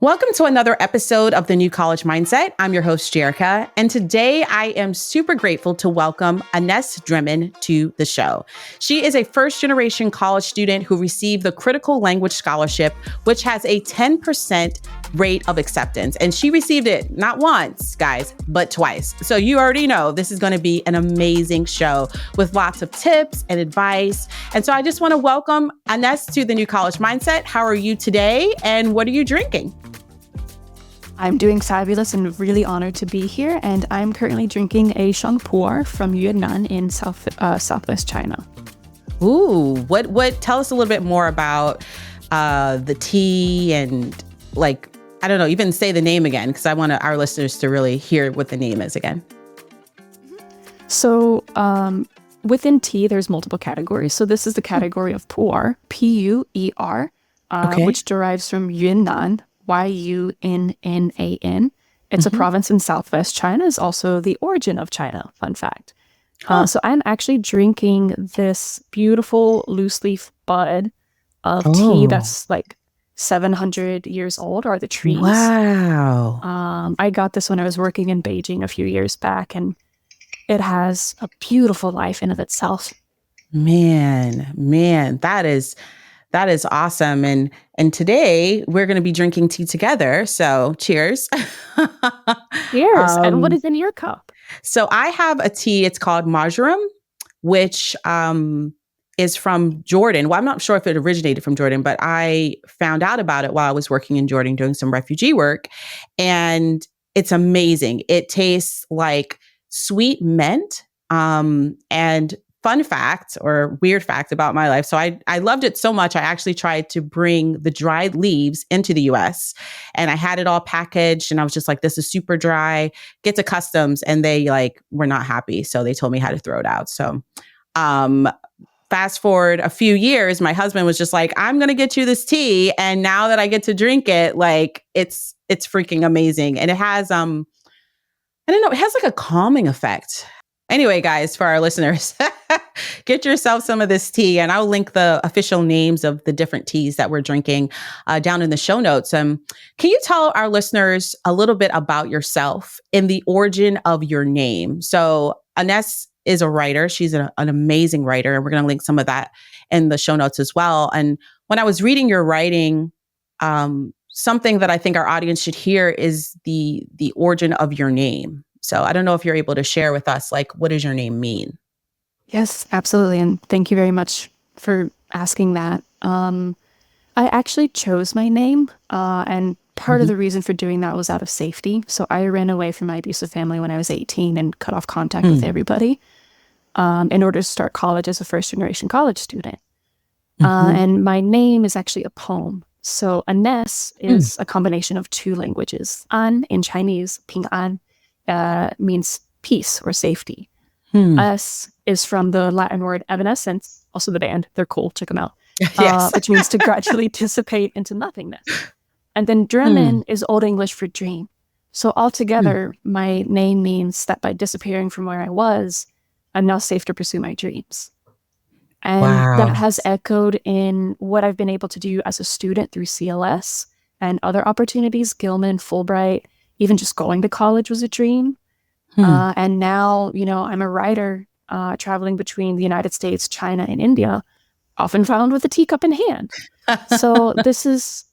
Welcome to another episode of The New College Mindset. I'm your host, Jerica, and today I am super grateful to welcome Anesce Dremen to the show. She is a first-generation college student who received the Critical Language Scholarship, which has a 10% rate of acceptance. And she received it not once, guys, but twice. So you already know this is going to be an amazing show with lots of tips and advice. And so I just want to welcome Anesce to The New College Mindset. How are you today? And what are you drinking? I'm doing fabulous and really honored to be here. And I'm currently drinking a Pu'er from Yunnan in Southwest China. Ooh, what? Tell us a little bit more about the tea and I don't know, even say the name again, because I want our listeners to really hear what the name is again. So within tea, there's multiple categories. So this is the category of Pu'er, P-U-E-R, which derives from Yunnan, Y-U-N-N-A-N. It's a province in Southwest China. It's also the origin of China, fun fact. So I'm actually drinking this beautiful loose leaf bud of tea that's like 700 years old, are the trees. Wow. I got this when I was working in Beijing a few years back, and it has a beautiful life in of itself. Man, that is awesome. And today we're going to be drinking tea together. So cheers. Cheers. And what is in your cup? So I have a tea. It's called Madarin, which is from Jordan. Well, I'm not sure if it originated from Jordan, but I found out about it while I was working in Jordan doing some refugee work. And it's amazing. It tastes like sweet mint. And fun fact or weird fact about my life. So I loved it so much. I actually tried to bring the dried leaves into the US, and I had it all packaged, and I was just like, this is super dry, get to customs. And they were not happy. So they told me how to throw it out. So, fast forward a few years, my husband was just like, I'm going to get you this tea. And now that I get to drink it, it's freaking amazing. And it has, I don't know, it has a calming effect. Anyway, guys, for our listeners, get yourself some of this tea, and I'll link the official names of the different teas that we're drinking down in the show notes. Can you tell our listeners a little bit about yourself and the origin of your name? So Aness is a writer. She's an amazing writer, and we're going to link some of that in the show notes as well. And when I was reading your writing, something that I think our audience should hear is the origin of your name. So I don't know if you're able to share with us, what does your name mean? Yes, absolutely. And thank you very much for asking that. I actually chose my name, and part of the reason for doing that was out of safety. So I ran away from my abusive family when I was 18 and cut off contact with everybody in order to start college as a first-generation college student. And my name is actually a poem. So Aness is a combination of two languages. An in Chinese, 平安, means peace or safety. S is from the Latin word evanescence, also the band. They're cool. Check them out. Yes. Which means to gradually dissipate into nothingness. And then Dremen is Old English for dream. So altogether, my name means that by disappearing from where I was, I'm now safe to pursue my dreams. And that has echoed in what I've been able to do as a student through CLS and other opportunities, Gilman, Fulbright. Even just going to college was a dream. And now, I'm a writer traveling between the United States, China, and India, often found with a teacup in hand. So this is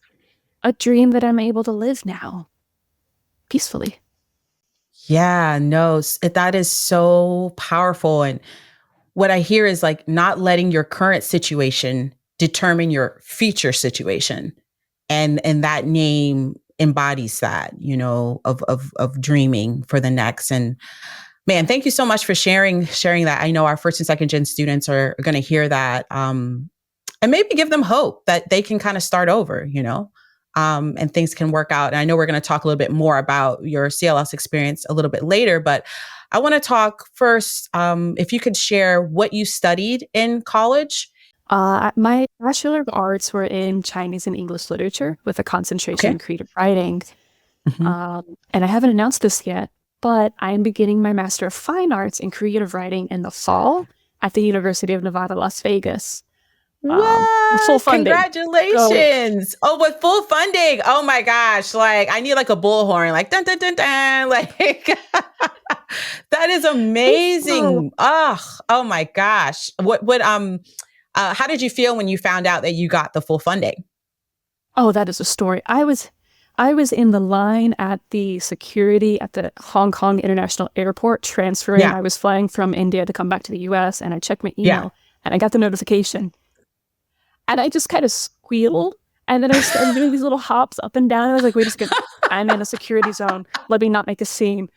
a dream that I'm able to live now peacefully. Yeah, no, that is so powerful. And what I hear is not letting your current situation determine your future situation. And that name embodies that, of dreaming for the next. And man, thank you so much for sharing that. I know our first and second gen students are going to hear that, and maybe give them hope that they can kind of start over, and things can work out. And I know we're going to talk a little bit more about your CLS experience a little bit later, but I want to talk first, if you could share what you studied in college. My Bachelor of Arts were in Chinese and English literature with a concentration in creative writing. And I haven't announced this yet, but I'm beginning my Master of Fine Arts in creative writing in the fall at the University of Nevada, Las Vegas. full What? funding. So, Congratulations. Oh, with full funding. Oh my gosh. Like I need like a bullhorn, like dun dun dun dun. Like that is amazing. Oh my gosh. How did you feel when you found out that you got the full funding? oh, that is a story. I was in the line at the security at the Hong Kong International Airport transferring. Yeah. I was flying from India to come back to the US, and I checked my Yeah. email and I got the notification. And I just kind of squealed. And then I started doing these little hops up and down. I was like, wait a second, I'm in a security zone. Let me not make a scene.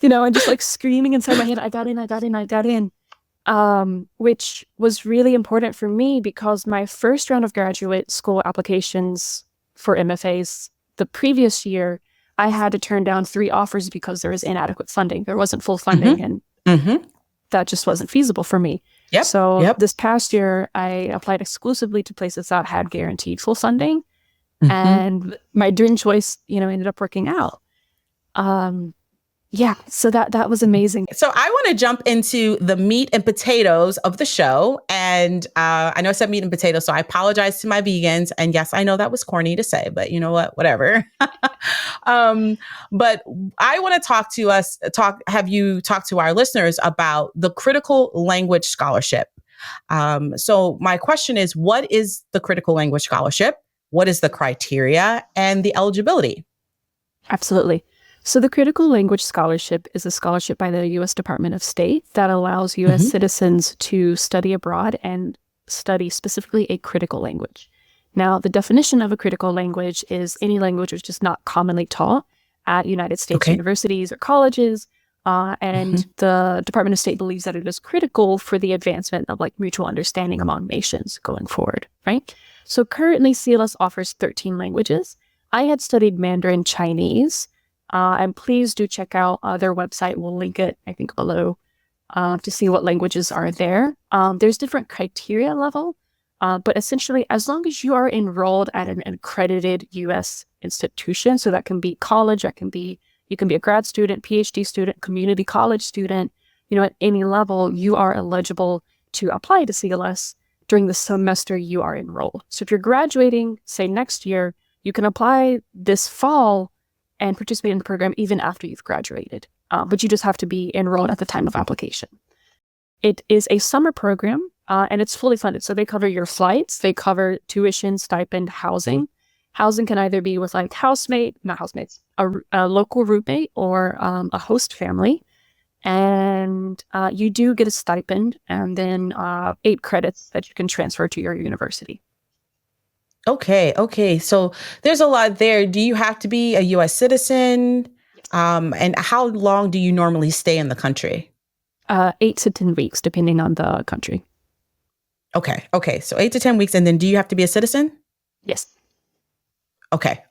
And just like screaming inside my head, I got in. Which was really important for me because my first round of graduate school applications for MFAs the previous year, I had to turn down 3 offers because there was inadequate funding. There wasn't full funding, and that just wasn't feasible for me. So this past year, I applied exclusively to places that had guaranteed full funding, and my dream choice, ended up working out. So that was amazing. So I want to jump into the meat and potatoes of the show. And I know I said meat and potatoes, so I apologize to my vegans. And yes, I know that was corny to say, but you know what? Whatever. But I want to have you talk to our listeners about the Critical Language Scholarship. So my question is, what is the Critical Language Scholarship? What is the criteria and the eligibility? Absolutely. So the Critical Language Scholarship is a scholarship by the U.S. Department of State that allows U.S. citizens to study abroad and study specifically a critical language. Now, the definition of a critical language is any language which is not commonly taught at United States universities or colleges, and the Department of State believes that it is critical for the advancement of like mutual understanding among nations going forward, right? So currently, CLS offers 13 languages. I had studied Mandarin Chinese, and please do check out their website. We'll link it, I think, below to see what languages are there. There's different criteria level, but essentially, as long as you are enrolled at an accredited U.S. institution, so that can be college, you can be a grad student, PhD student, community college student, at any level, you are eligible to apply to CLS during the semester you are enrolled. So if you're graduating, say next year, you can apply this fall and participate in the program even after you've graduated. But you just have to be enrolled at the time of application. It is a summer program, and it's fully funded. So they cover your flights, they cover tuition, stipend, housing. Housing can either be with like a local roommate or a host family. And you do get a stipend and then 8 credits that you can transfer to your university. Okay. So there's a lot there. Do you have to be a U.S. citizen? And how long do you normally stay in the country? 8 to 10 weeks, depending on the country. Okay. So 8 to 10 weeks. And then do you have to be a citizen? Yes. Okay.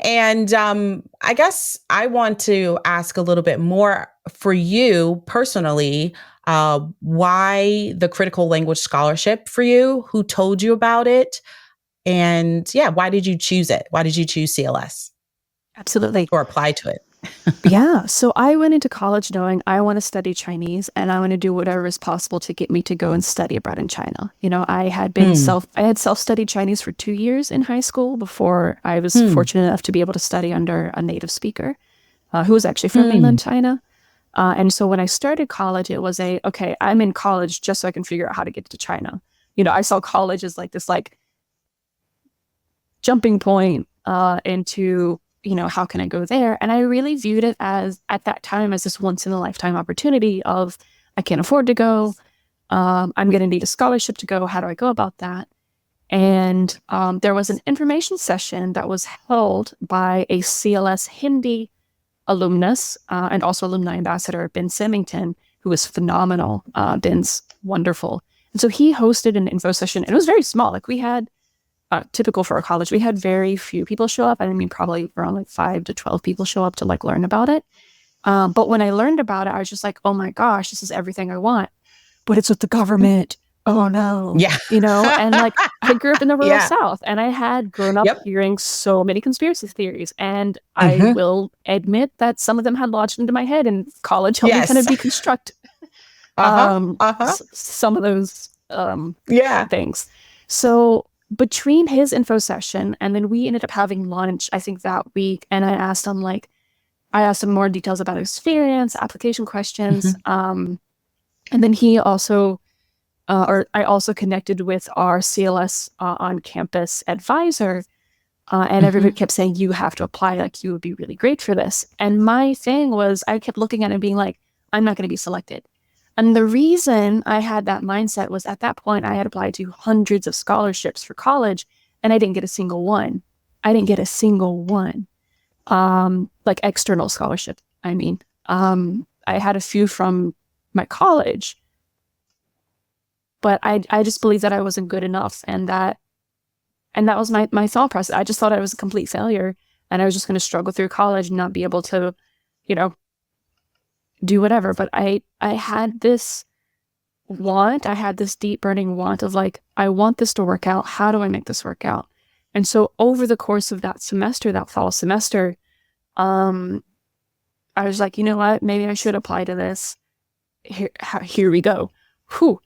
And I guess I want to ask a little bit more for you personally. Why the Critical Language Scholarship for you? Who told you about it? And why did you choose it? Why did you choose CLS? Absolutely. Or apply to it? So I went into college knowing I want to study Chinese and I want to do whatever is possible to get me to go and study abroad in China. I had self-studied Chinese for 2 years in high school before I was fortunate enough to be able to study under a native speaker who was actually from mainland China. And so when I started college, it was I'm in college just so I can figure out how to get to China. I saw college as like this jumping point into how can I go there? And I really viewed it as, at that time, as this once in a lifetime opportunity of, I can't afford to go. I'm going to need a scholarship to go. How do I go about that? And there was an information session that was held by a CLS Hindi alumnus and also alumni ambassador, Ben Symington, who was phenomenal. Ben's wonderful. And so he hosted an info session. It was very small. Like we had typical for a college, we had very few people show up. Probably around like 5 to 12 people show up to like learn about it. But when I learned about it, I was just like, oh my gosh, this is everything I want. But it's with the government. Oh no. Yeah. And like I grew up in the rural South and I had grown up hearing so many conspiracy theories. And I will admit that some of them had lodged into my head and college helped me kind of deconstruct Uh-huh. Uh-huh. Some of those Yeah. things. So between his info session and then we ended up having lunch, I think that week, and I asked him more details about experience, application questions, Mm-hmm. and then he also, or I also connected with our CLS on campus advisor, and everybody Mm-hmm. kept saying, you have to apply, like you would be really great for this. And my thing was, I kept looking at it and being like, I'm not going to be selected. And the reason I had that mindset was at that point, I had applied to hundreds of scholarships for college and I didn't get a single one. I didn't get a single one. Like external scholarship, I mean. I had a few from my college, but I just believed that I wasn't good enough, and that was my thought process. I just thought I was a complete failure and I was just going to struggle through college and not be able to, you know, do whatever. But I had this want, I had this deep burning want of like, I want this to work out. How do I make this work out? And so over the course of that semester, that fall semester, I was like, you know what, maybe I should apply to this. Here we go. Whew.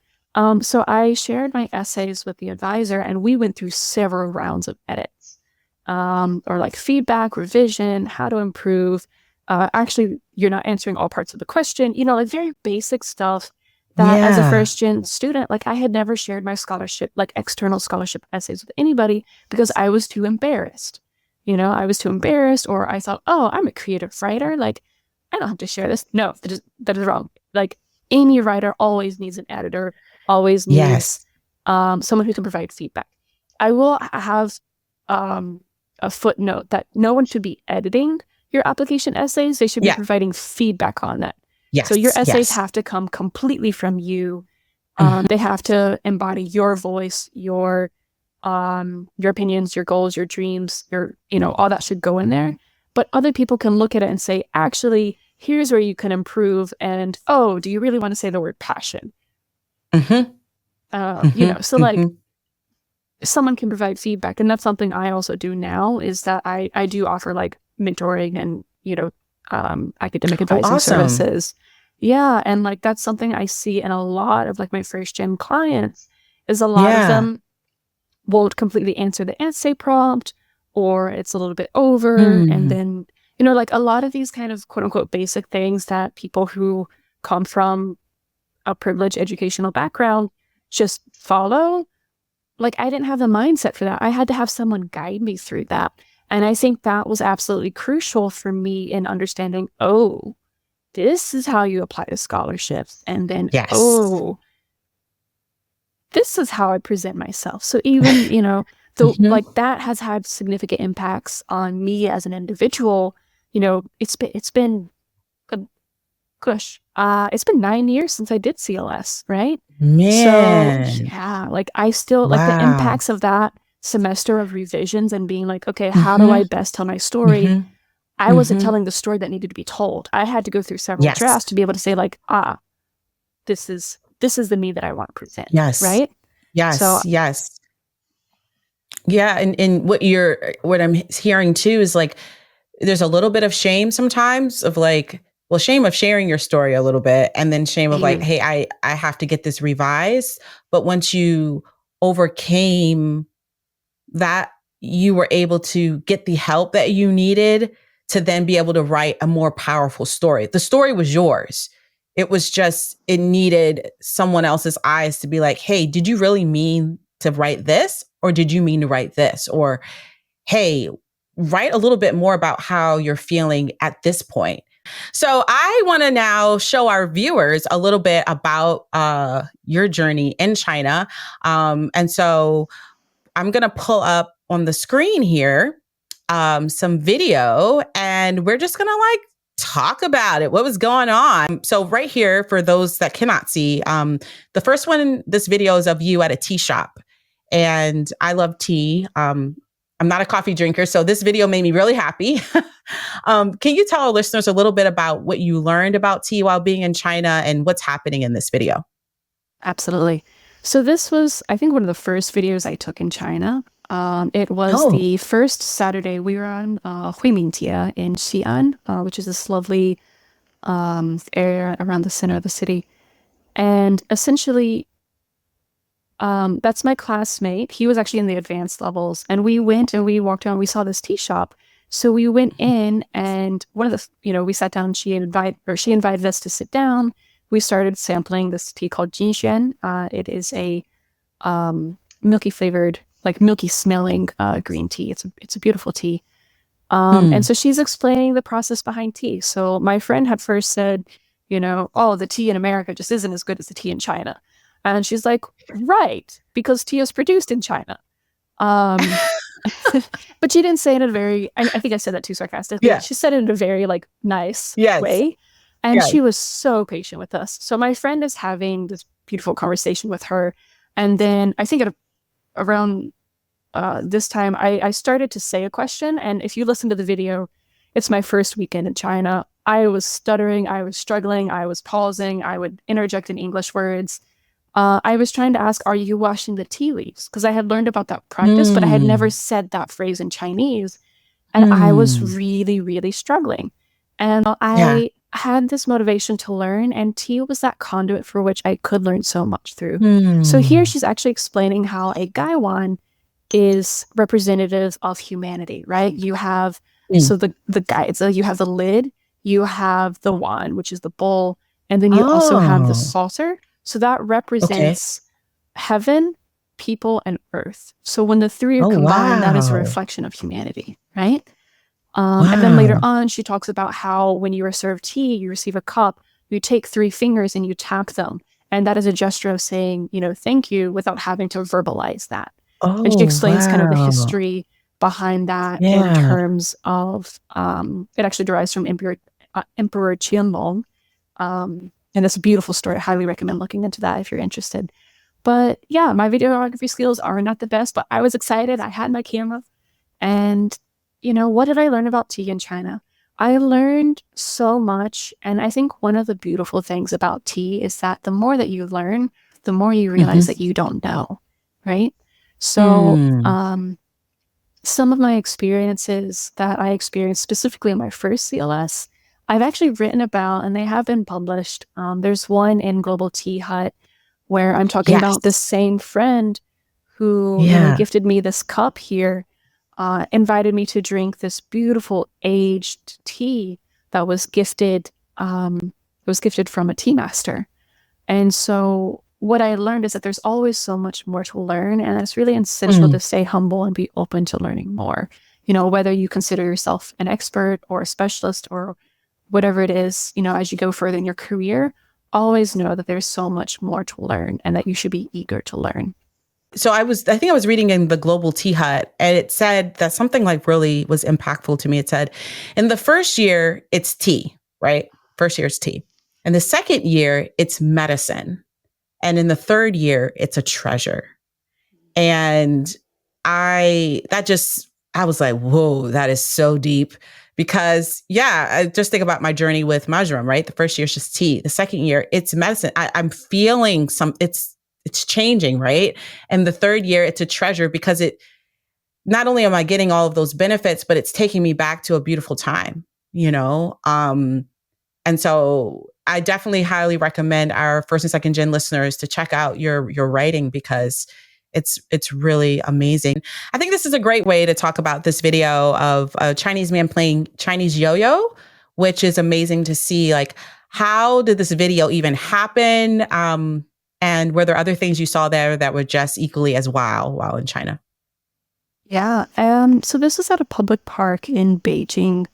So I shared my essays with the advisor and we went through several rounds of edits, or like feedback, revision, how to improve. Actually, you're not answering all parts of the question, you know, like very basic stuff that as a Yeah. first gen student, like I had never shared my scholarship, like external scholarship essays with anybody because I was too embarrassed. You know, I was too embarrassed, or I thought, oh, I'm a creative writer. Like, I don't have to share this. No, that is wrong. Like, any writer always needs an editor, always needs Yes. someone who can provide feedback. I will have a footnote that no one should be editing your application essays. They should be Yeah. providing feedback on that. So your Yes. essays Yes. have to come completely from you. Mm-hmm. They have to embody your voice, your opinions, your goals, your dreams, your, you know, all that should go in there. But other people can look at it and say, actually, here's where you can improve. And, oh, do you really want to say the word passion? Mm-hmm. You know, so like Mm-hmm. someone can provide feedback. And that's something I also do now, is that I do offer like mentoring and, you know, academic Oh, advising awesome. services. Yeah. And like, that's something I see in a lot of like my first gen clients, is a lot of Yeah. them won't completely answer the essay prompt, or it's a little bit over. And Mm. then, you know, like a lot of these kind of quote unquote basic things that people who come from a privileged educational background just follow. Like, I didn't have the mindset for that. I had to have someone guide me through that. And I think that was absolutely crucial for me in understanding, oh, this is how you apply to scholarships. And then, Yes. oh, this is how I present myself. So even, you know, Mm-hmm. like that has had significant impacts on me as an individual. You know, it's been it's been 9 years since I did CLS, right? So Man. yeah, like I still like the Wow. impacts of that semester of revisions and being like, okay, how do Mm-hmm. I best tell my story? Mm-hmm. I wasn't Mm-hmm. telling the story that needed to be told. I had to go through several Yes. drafts to be able to say like, this is the me that I want to present, Yes. right? So Yes. Yes. Yeah. And what I'm hearing too is like, there's a little bit of shame sometimes of like, well, shame of sharing your story a little bit, and then shame of like, mm, hey, I have to get this revised. But once you overcame that, you were able to get the help that you needed to then be able to write a more powerful story. The story was yours. It was just, it needed someone else's eyes to be like, hey, did you really mean to write this? Or did you mean to write this? Or, hey, write a little bit more about how you're feeling at this point. So I want to now show our viewers a little bit about your journey in China. And so I'm going to pull up on the screen here some video, and we're just going to like talk about it, what was going on. So right here, for those that cannot see, the first one, this video is of you at a tea shop. And I love tea. I'm not a coffee drinker, so this video made me really happy. Can you tell our listeners a little bit about what you learned about tea while being in China and what's happening in this video? absolutely. So this was, I think, one of the first videos I took in China. It was Oh, the first Saturday we were on Huimingjie in Xi'an, which is this lovely area around the center of the city. And essentially, that's my classmate. He was actually in the advanced levels. And we went and we walked around, we saw this tea shop. So we went in and we sat down, she invited us to sit down. We started sampling this tea called Jinxuan. It is a milky flavored, like milky smelling green tea. It's a beautiful tea. And so she's explaining the process behind tea. So my friend had first said, oh, the tea in America just isn't as good as the tea in China. And she's like, right, because tea is produced in China. But she didn't say it in a very, I think I said that too sarcastically. Yeah. She said it in a very nice Yes. way. And Yes. she was so patient with us. So my friend is having this beautiful conversation with her. And then I think around this time, I started to say a question. And if you listen to the video, it's my first weekend in China. I was stuttering, I was struggling, I was pausing, I would interject in English words. I was trying to ask, are you washing the tea leaves? Because I had learned about that practice, but I had never said that phrase in Chinese. And I was really, really struggling. And I had this motivation to learn, and tea was that conduit for which I could learn so much through. So here she's actually explaining how a gaiwan is representative of humanity, right? You have, so the guides, you have the lid, you have the wan, which is the bowl, and then you also have the saucer. So that represents heaven, people, and earth. So when the three are combined, that is a reflection of humanity, right? And then later on, she talks about how when you are served tea, you receive a cup, you take 3 fingers and you tap them. And that is a gesture of saying, thank you, without having to verbalize that. And she explains kind of the history behind that in terms of, it actually derives from Emperor Qianlong. And it's a beautiful story. I highly recommend looking into that if you're interested. But yeah, my videography skills are not the best, but I was excited. I had my camera. And, what did I learn about tea in China? I learned so much. And I think one of the beautiful things about tea is that the more that you learn, the more you realize that you don't know, right? So some of my experiences that I experienced specifically in my first CLS, I've actually written about, and they have been published. There's one in Global Tea Hut where I'm talking about this same friend who gifted me this cup here, invited me to drink this beautiful aged tea that was gifted from a tea master. And so what I learned is that there's always so much more to learn, and it's really essential to stay humble and be open to learning more. Whether you consider yourself an expert or a specialist or whatever it is, as you go further in your career, always know that there's so much more to learn and that you should be eager to learn. So I think I was reading in the Global Tea Hut, and it said that something really was impactful to me. It said, in the first year, it's tea, right? First year is tea. And the second year, it's medicine. And in the third year, it's a treasure. And I was like, whoa, that is so deep. Because I just think about my journey with Majoram, right? The first year is just tea. The second year, it's medicine. I'm feeling it's changing, right? And the third year, it's a treasure because not only am I getting all of those benefits, but it's taking me back to a beautiful time, And so I definitely highly recommend our first and second gen listeners to check out your writing because it's really amazing. I think this is a great way to talk about this video of a Chinese man playing Chinese yo-yo, which is amazing to see. How did this video even happen? And were there other things you saw there that were just equally as wow in China? Yeah. So this was at a public park in Beijing,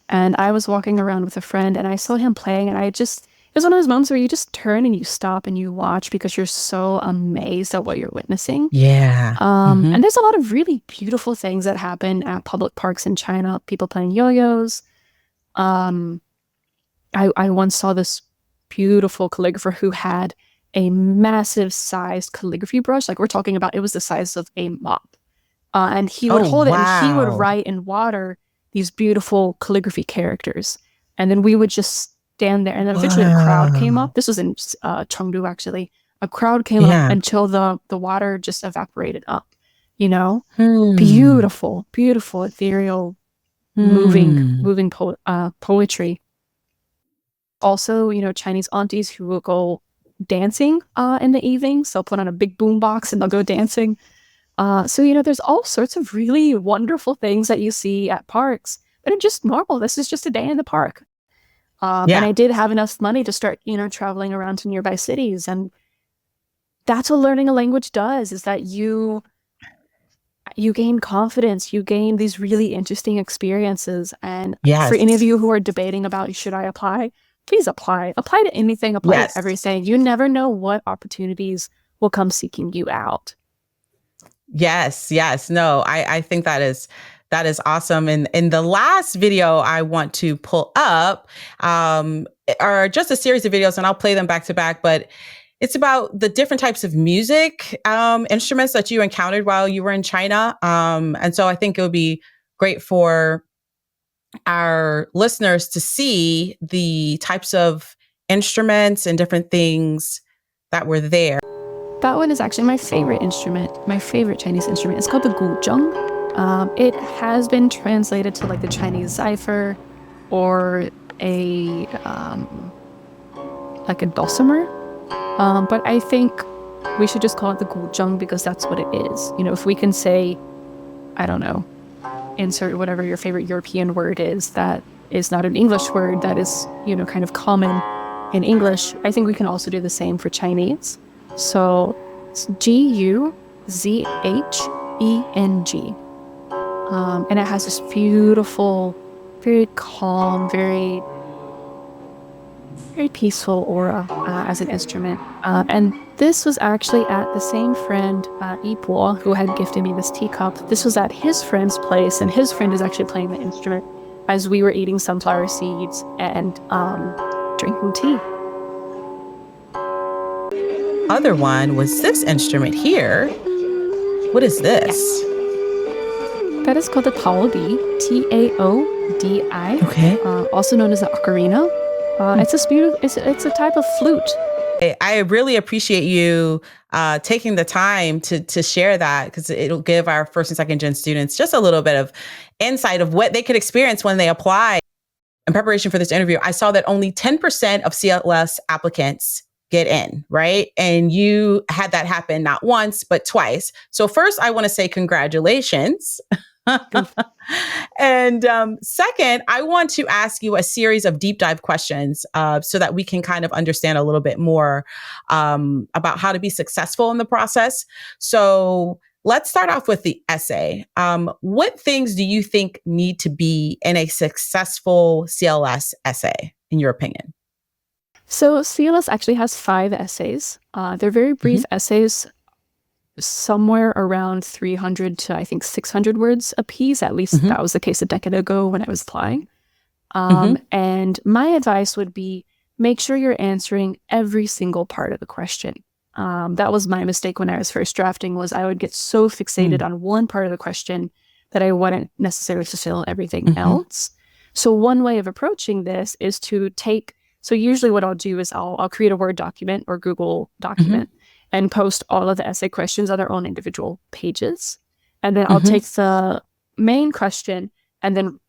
and I was walking around with a friend, and I saw him playing, and it was one of those moments where you just turn and you stop and you watch because you're so amazed at what you're witnessing. Yeah. And there's a lot of really beautiful things that happen at public parks in China. People playing yo-yos. I once saw this beautiful calligrapher who had a massive sized calligraphy brush. We're talking about, it was the size of a mop. And he would hold it and he would write in water these beautiful calligraphy characters. And then we would just stand there, and then eventually a crowd came up. This was in Chengdu, actually. A crowd came up until the water just evaporated up, Beautiful, beautiful, ethereal, moving poetry. Also, Chinese aunties who will go dancing in the evening. So put on a big boom box and they'll go dancing. So, you know, there's all sorts of really wonderful things that you see at parks that are just normal. This is just a day in the park. And I did have enough money to start, you know, traveling around to nearby cities. And that's what learning a language does, is that you gain confidence, you gain these really interesting experiences. And for any of you who are debating about, should I apply? Please apply. Apply to anything, apply to everything. You never know what opportunities will come seeking you out. Yes. No, I think that is awesome. And in the last video I want to pull up are just a series of videos, and I'll play them back to back, but it's about the different types of music instruments that you encountered while you were in China. And so I think it would be great for our listeners to see the types of instruments and different things that were there. That one is actually my favorite instrument, my favorite Chinese instrument. It's called the guzheng. It has been translated to like the Chinese zither or a like a dulcimer. But I think we should just call it the guzheng because that's what it is. You know, if we can say, I don't know, insert whatever your favorite European word is that is not an English word that is, you know, kind of common in English, I think we can also do the same for Chinese. So it's Guzheng. And it has this beautiful, very calm, very peaceful aura as an instrument. And this was actually at the same friend, Ipo, who had gifted me this teacup. This was at his friend's place, and his friend is actually playing the instrument as we were eating sunflower seeds and drinking tea. Other one was this instrument here. What is this? That is called the taodi, Taodi. Okay. Also known as the ocarina. It's a type of flute. I really appreciate you taking the time to share that, because it'll give our first and second gen students just a little bit of insight of what they could experience when they apply. In preparation for this interview, I saw that only 10% of CLS applicants get in, right? And you had that happen not once, but twice. So first, I want to say congratulations. And second, I want to ask you a series of deep dive questions so that we can kind of understand a little bit more about how to be successful in the process. So let's start off with the essay. What things do you think need to be in a successful CLS essay, in your opinion? So CLS actually has 5 essays. They're very brief essays, somewhere around 300 to I think 600 words a piece. At least that was the case a decade ago when I was applying. And my advice would be, make sure you're answering every single part of the question. That was my mistake when I was first drafting, was I would get so fixated on one part of the question that I wouldn't necessarily fulfill everything else. So one way of approaching this is to so usually what I'll do is I'll create a Word document or Google document and post all of the essay questions on their own individual pages. And then I'll take the main question and then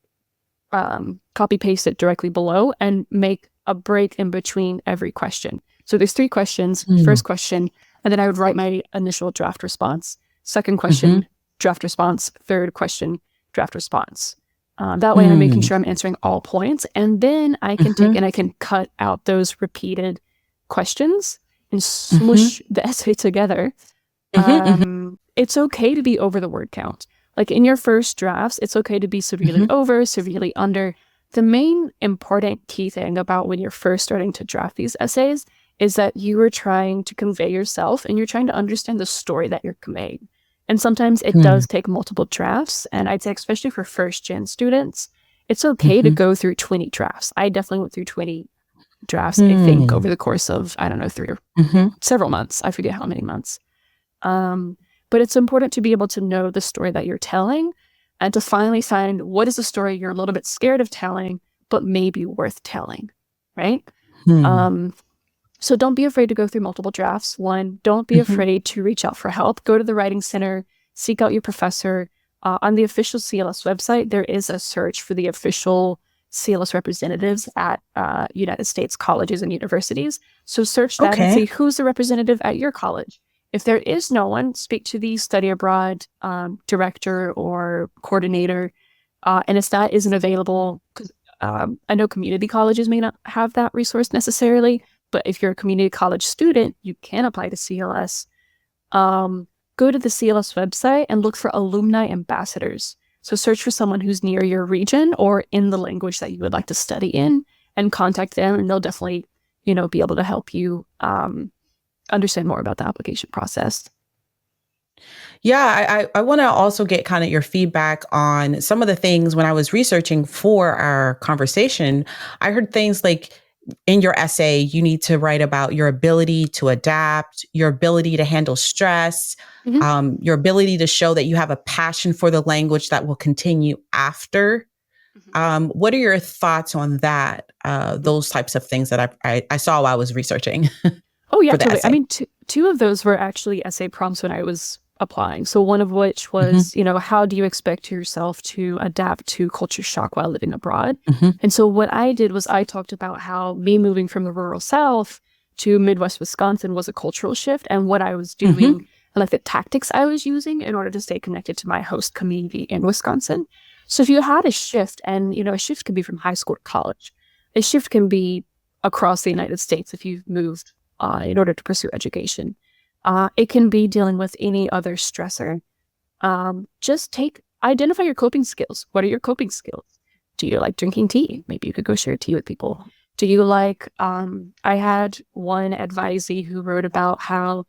copy paste it directly below and make a break in between every question. So there's 3 questions, first question, and then I would write my initial draft response. Second question, draft response. Third question, draft response. That way I'm making sure I'm answering all points, and then I can take and I can cut out those repeated questions and smoosh the essay together. It's okay to be over the word count. Like in your first drafts, it's okay to be severely over, severely under. The main important key thing about when you're first starting to draft these essays is that you are trying to convey yourself and you're trying to understand the story that you're conveying. And sometimes it does take multiple drafts. And I'd say, especially for first gen students, it's okay to go through 20 drafts. I definitely went through 20 drafts, I think, over the course of, I don't know, 3 or several months. I forget how many months. But it's important to be able to know the story that you're telling and to finally find what is the story you're a little bit scared of telling, but maybe worth telling, right? So don't be afraid to go through multiple drafts. 1, don't be afraid to reach out for help. Go to the Writing Center, seek out your professor. On the official CLS website, there is a search for the official CLS representatives at United States colleges and universities. So search that and Okay. see who's the representative at your college. If there is no one, speak to the study abroad director or coordinator. And if that isn't available, because I know community colleges may not have that resource necessarily, but if you're a community college student, you can apply to CLS. Go to the CLS website and look for alumni ambassadors. So search for someone who's near your region or in the language that you would like to study in, and contact them, and they'll definitely, be able to help you understand more about the application process. Yeah, I want to also get kind of your feedback on some of the things when I was researching for our conversation. I heard things like in your essay, you need to write about your ability to adapt, your ability to handle stress, your ability to show that you have a passion for the language that will continue after. What are your thoughts on that? Those types of things that I saw while I was researching. Oh, yeah, for the totally. I essay. mean, two of those were actually essay prompts when I was applying. So one of which was, how do you expect yourself to adapt to culture shock while living abroad? And so what I did was I talked about how me moving from the rural South to Midwest Wisconsin was a cultural shift, and what I was doing, and like the tactics I was using in order to stay connected to my host community in Wisconsin. So if you had a shift, and a shift can be from high school to college, a shift can be across the United States if you've moved in order to pursue education. It can be dealing with any other stressor. Identify your coping skills. What are your coping skills? Do you like drinking tea? Maybe you could go share tea with people. Do you like, I had one advisee who wrote about how,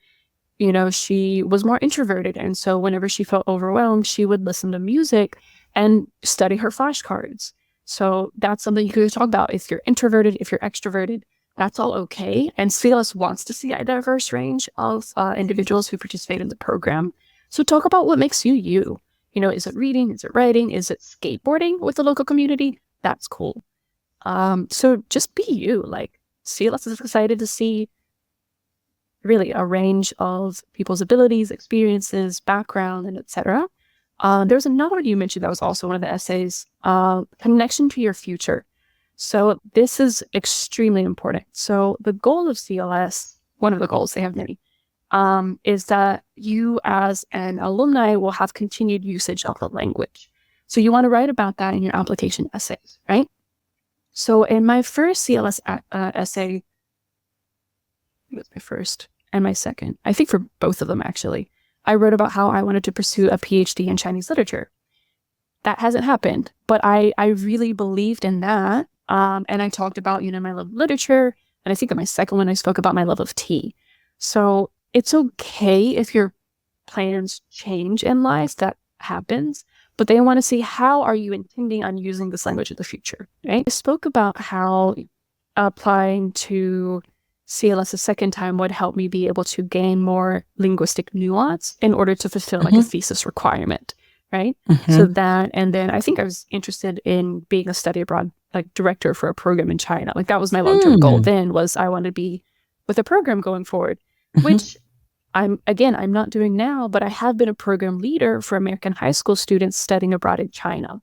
she was more introverted. And so whenever she felt overwhelmed, she would listen to music and study her flashcards. So that's something you could talk about. If you're introverted, if you're extroverted, that's all okay. And CLS wants to see a diverse range of individuals who participate in the program. So talk about what makes you you. Is it reading? Is it writing? Is it skateboarding with the local community? That's cool. So just be you. Like, CLS is excited to see really a range of people's abilities, experiences, background, and etc. There's another one you mentioned that was also one of the essays, connection to your future. So this is extremely important. So the goal of CLS, one of the goals, they have many, is that you as an alumni will have continued usage of the language. So you want to write about that in your application essays, right? So in my first CLS essay, it was my first and my second, I think for both of them actually, I wrote about how I wanted to pursue a PhD in Chinese literature. That hasn't happened, but I really believed in that. And I talked about, my love of literature. And I think in my second one, I spoke about my love of tea. So it's okay if your plans change in life, that happens. But they want to see, how are you intending on using this language in the future, right? I spoke about how applying to CLS a second time would help me be able to gain more linguistic nuance in order to fulfill like a thesis requirement, right? So that, and then I think I was interested in being a study abroad like director for a program in China. Like that was my long-term goal then, was I wanted to be with a program going forward, which I'm not doing now, but I have been a program leader for American high school students studying abroad in China.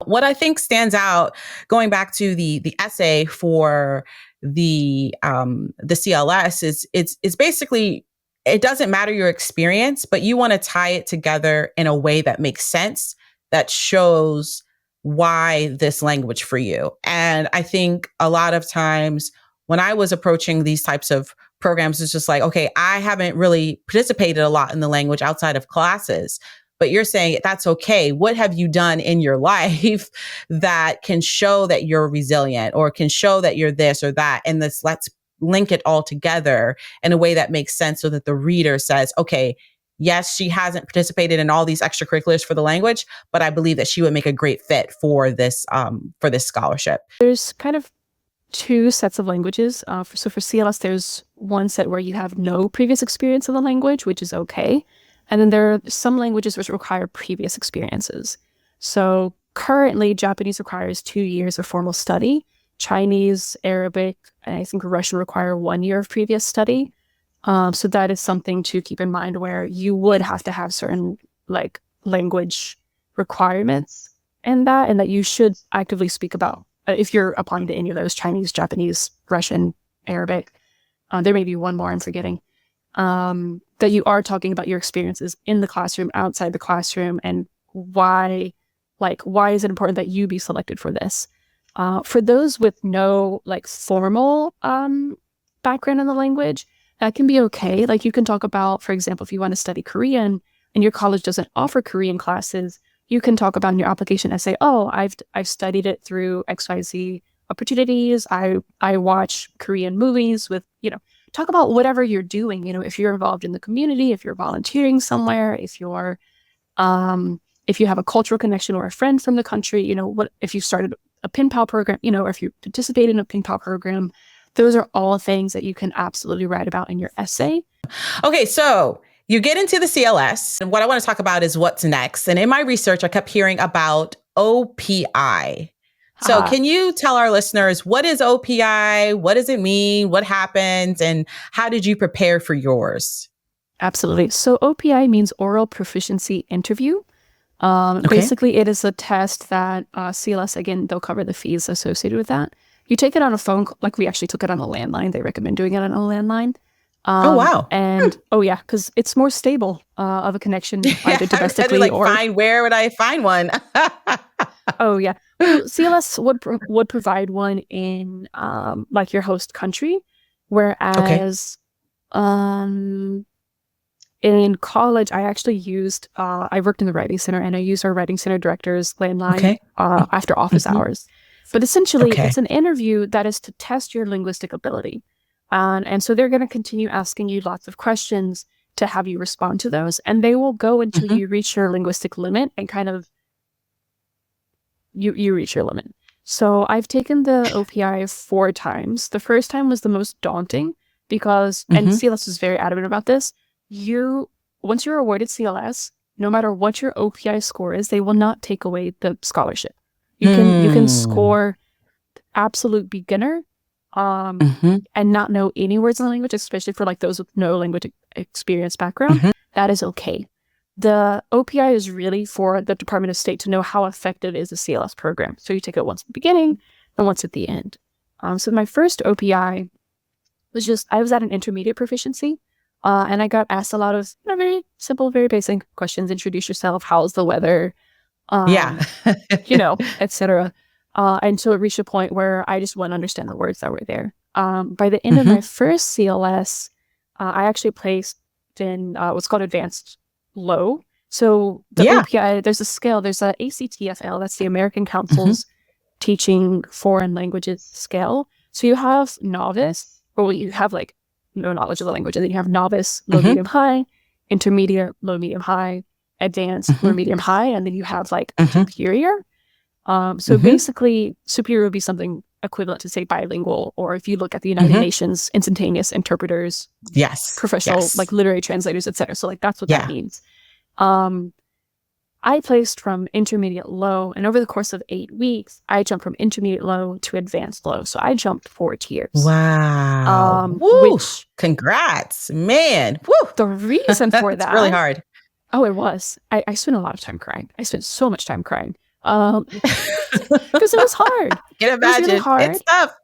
What I think stands out, going back to the essay for the CLS, is it's basically, it doesn't matter your experience, but you want to tie it together in a way that makes sense, that shows why this language for you. And I think a lot of times when I was approaching these types of programs, it's just like, okay, I haven't really participated a lot in the language outside of classes. But you're saying that's okay. What have you done in your life that can show that you're resilient, or can show that you're this or that? And let's link it all together in a way that makes sense, so that the reader says, okay, yes, she hasn't participated in all these extracurriculars for the language, but I believe that she would make a great fit for this scholarship. There's kind of two sets of languages. So for CLS, there's one set where you have no previous experience in the language, which is okay. And then there are some languages which require previous experiences. So currently, Japanese requires 2 years of formal study. Chinese, Arabic, and I think Russian require 1 year of previous study. So that is something to keep in mind, where you would have to have certain like language requirements and that you should actively speak about if you're applying to any of those, Chinese, Japanese, Russian, Arabic, there may be one more I'm forgetting, that you are talking about your experiences in the classroom, outside the classroom, and why is it important that you be selected for this? For those with no like formal background in the language, that can be okay. Like you can talk about, for example, if you want to study Korean and your college doesn't offer Korean classes, you can talk about in your application essay, oh, I've studied it through XYZ opportunities. I watch Korean movies with, talk about whatever you're doing. If you're involved in the community, if you're volunteering somewhere, if you have a cultural connection or a friend from the country, what if you started a pen pal program, or if you participate in a pen pal program, those are all things that you can absolutely write about in your essay. Okay, so you get into the CLS, and what I want to talk about is what's next. And in my research, I kept hearing about OPI. So can you tell our listeners, what is OPI? What does it mean? What happens? And how did you prepare for yours? Absolutely. So OPI means Oral Proficiency Interview. Basically, it is a test that CLS, again, they'll cover the fees associated with that. You take it on a phone, like we actually took it on a landline. They recommend doing it on a landline. Oh, wow. And yeah, because it's more stable of a connection either domestically or... Where would I find one? Oh, yeah. Well, CLS would provide one in like your host country, whereas in college, I actually used, I worked in the Writing Center and I used our Writing Center director's landline after office hours. But essentially, it's an interview that is to test your linguistic ability. And so they're going to continue asking you lots of questions to have you respond to those. And they will go until you reach your linguistic limit and kind of, you reach your limit. So I've taken the OPI 4 times. The first time was the most daunting because, and CLS is very adamant about this, once you're awarded CLS, no matter what your OPI score is, they will not take away the scholarship. You can score absolute beginner and not know any words in the language, especially for like those with no language experience background. That is okay. The OPI is really for the Department of State to know how effective is the CLS program. So you take it once at the beginning and once at the end. So my first OPI was I was at an intermediate proficiency. And I got asked a lot of very simple, very basic questions. Introduce yourself. How's the weather? Etc. Until it reached a point where I just wouldn't understand the words that were there. By the end of my first CLS, I actually placed in what's called advanced low. So the OPI, there's a scale. There's a ACTFL. That's the American Council's Teaching Foreign Languages scale. So you have novice, or you have like no knowledge of the language, and then you have novice, low, medium, high, intermediate, low, medium, high, advanced, low, medium, high, and then you have like superior. So basically, superior would be something equivalent to say bilingual, or if you look at the United Nations, instantaneous interpreters, professional like literary translators, etc. So like that's what that means. I placed from intermediate low, and over the course of 8 weeks, I jumped from intermediate low to advanced low. So I jumped 4 tiers. Wow. Which, congrats, man. Woo. The reason for that... It's really hard. Oh, it was. I spent a lot of time crying. I spent so much time crying. Because it was hard. Can imagine. It was really hard. It's tough.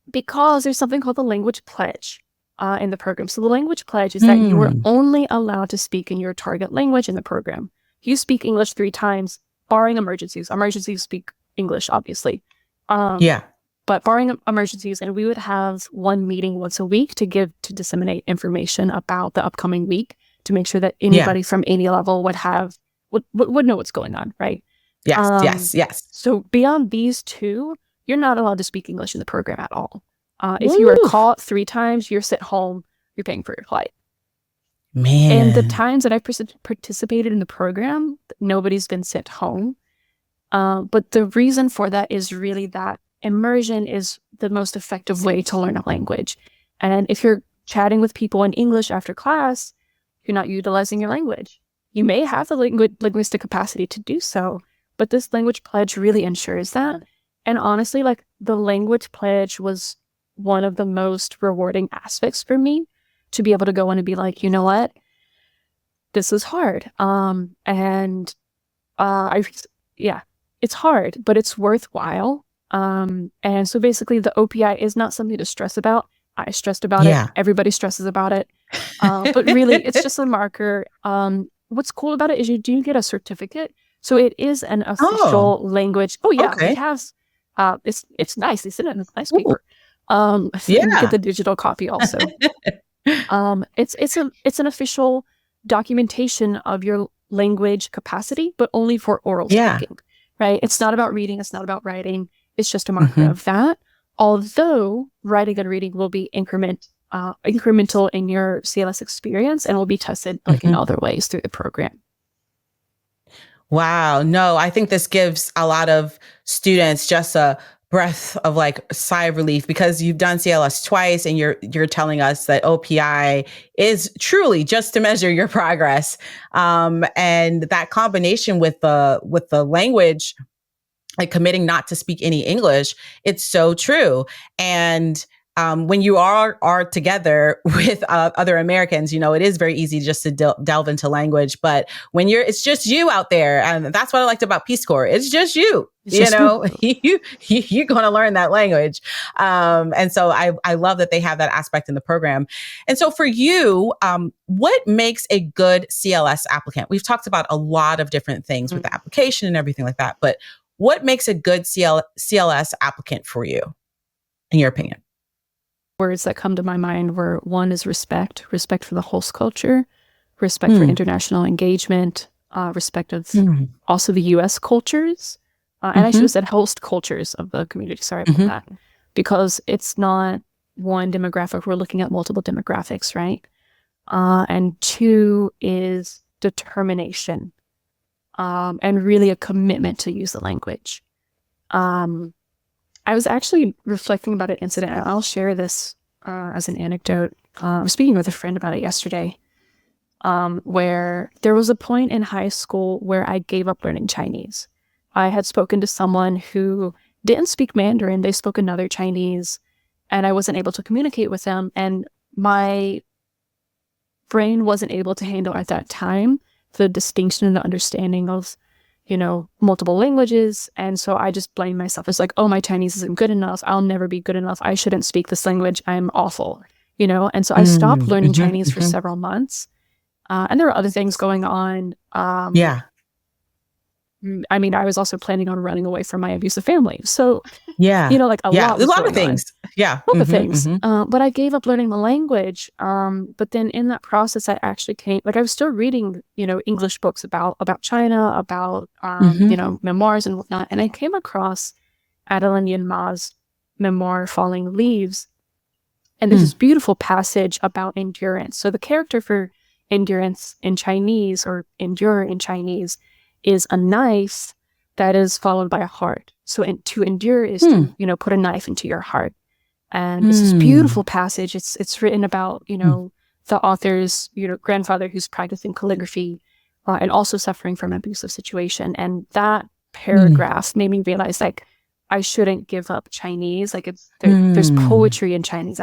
Because there's something called the language pledge in the program. So the language pledge is that you are only allowed to speak in your target language in the program. You speak English 3 times, barring emergencies. Emergencies speak English, obviously. But barring emergencies, and we would have one meeting once a week to disseminate information about the upcoming week to make sure that anybody from any level would know what's going on, right? Yes. So beyond these 2, you're not allowed to speak English in the program at all. If you are caught 3 times, you're sent home, you're paying for your flight. Man. And the times that I've participated in the program, nobody's been sent home. But the reason for that is really that immersion is the most effective way to learn a language. And if you're chatting with people in English after class, you're not utilizing your language. You may have the linguistic capacity to do so, but this language pledge really ensures that. And honestly, like the language pledge was one of the most rewarding aspects for me, to be able to go in and be like, you know what, this is hard. It's hard, but it's worthwhile. And so basically the OPI is not something to stress about. I stressed about it. Everybody stresses about it. But really, it's just a marker. What's cool about it is you do get a certificate. So it is an official language. Oh, yeah. Okay. It has, it's nice. They sent it in a nice paper. And you get the digital copy also. It's an official documentation of your language capacity, but only for oral speaking, right? It's not about reading. It's not about writing. It's just a marker of that. Although writing and reading will be incremental in your CLS experience and will be tested like in other ways through the program. Wow. No, I think this gives a lot of students just a breath of like sigh of relief, because you've done CLS twice and you're telling us that OPI is truly just to measure your progress. And that combination with the language, like committing not to speak any English, it's so true. And when you are together with other Americans, it is very easy just to delve into language. But when it's just you out there, and that's what I liked about Peace Corps. It's just you. You're going to learn that language. And so I love that they have that aspect in the program. And so for you, what makes a good CLS applicant? We've talked about a lot of different things with the application and everything like that, but what makes a good CLS applicant for you, in your opinion? Words that come to my mind were, one is respect for the host culture, respect for international engagement, respect of also the U.S. cultures. And I should have said host cultures of the community. Sorry about that. Because it's not one demographic. We're looking at multiple demographics, right? And two is determination. And really a commitment to use the language. I was actually reflecting about an incident, and I'll share this as an anecdote. I was speaking with a friend about it yesterday, where there was a point in high school where I gave up learning Chinese. I had spoken to someone who didn't speak Mandarin. They spoke another Chinese, and I wasn't able to communicate with them. And my brain wasn't able to handle at that time the distinction and the understanding of multiple languages. And so I just blamed myself. It's like, oh, my Chinese isn't good enough. I'll never be good enough. I shouldn't speak this language. I'm awful, And so I stopped learning Chinese for several months. And there were other things going on. I mean, I was also planning on running away from my abusive family. So, like a lot of things. A lot of things. But I gave up learning the language. But then in that process, I actually I was still reading, English books about China, about, memoirs and whatnot. And I came across Adeline Yanma's memoir, Falling Leaves. And there's this beautiful passage about endurance. So the character for endurance in Chinese, or endure in Chinese, is a knife that is followed by a heart. So to endure is to, put a knife into your heart. And it's this beautiful passage. It's written about, the author's, grandfather who's practicing calligraphy and also suffering from an abusive situation. And that paragraph made me realize, like, I shouldn't give up Chinese. Like, there's poetry in Chinese.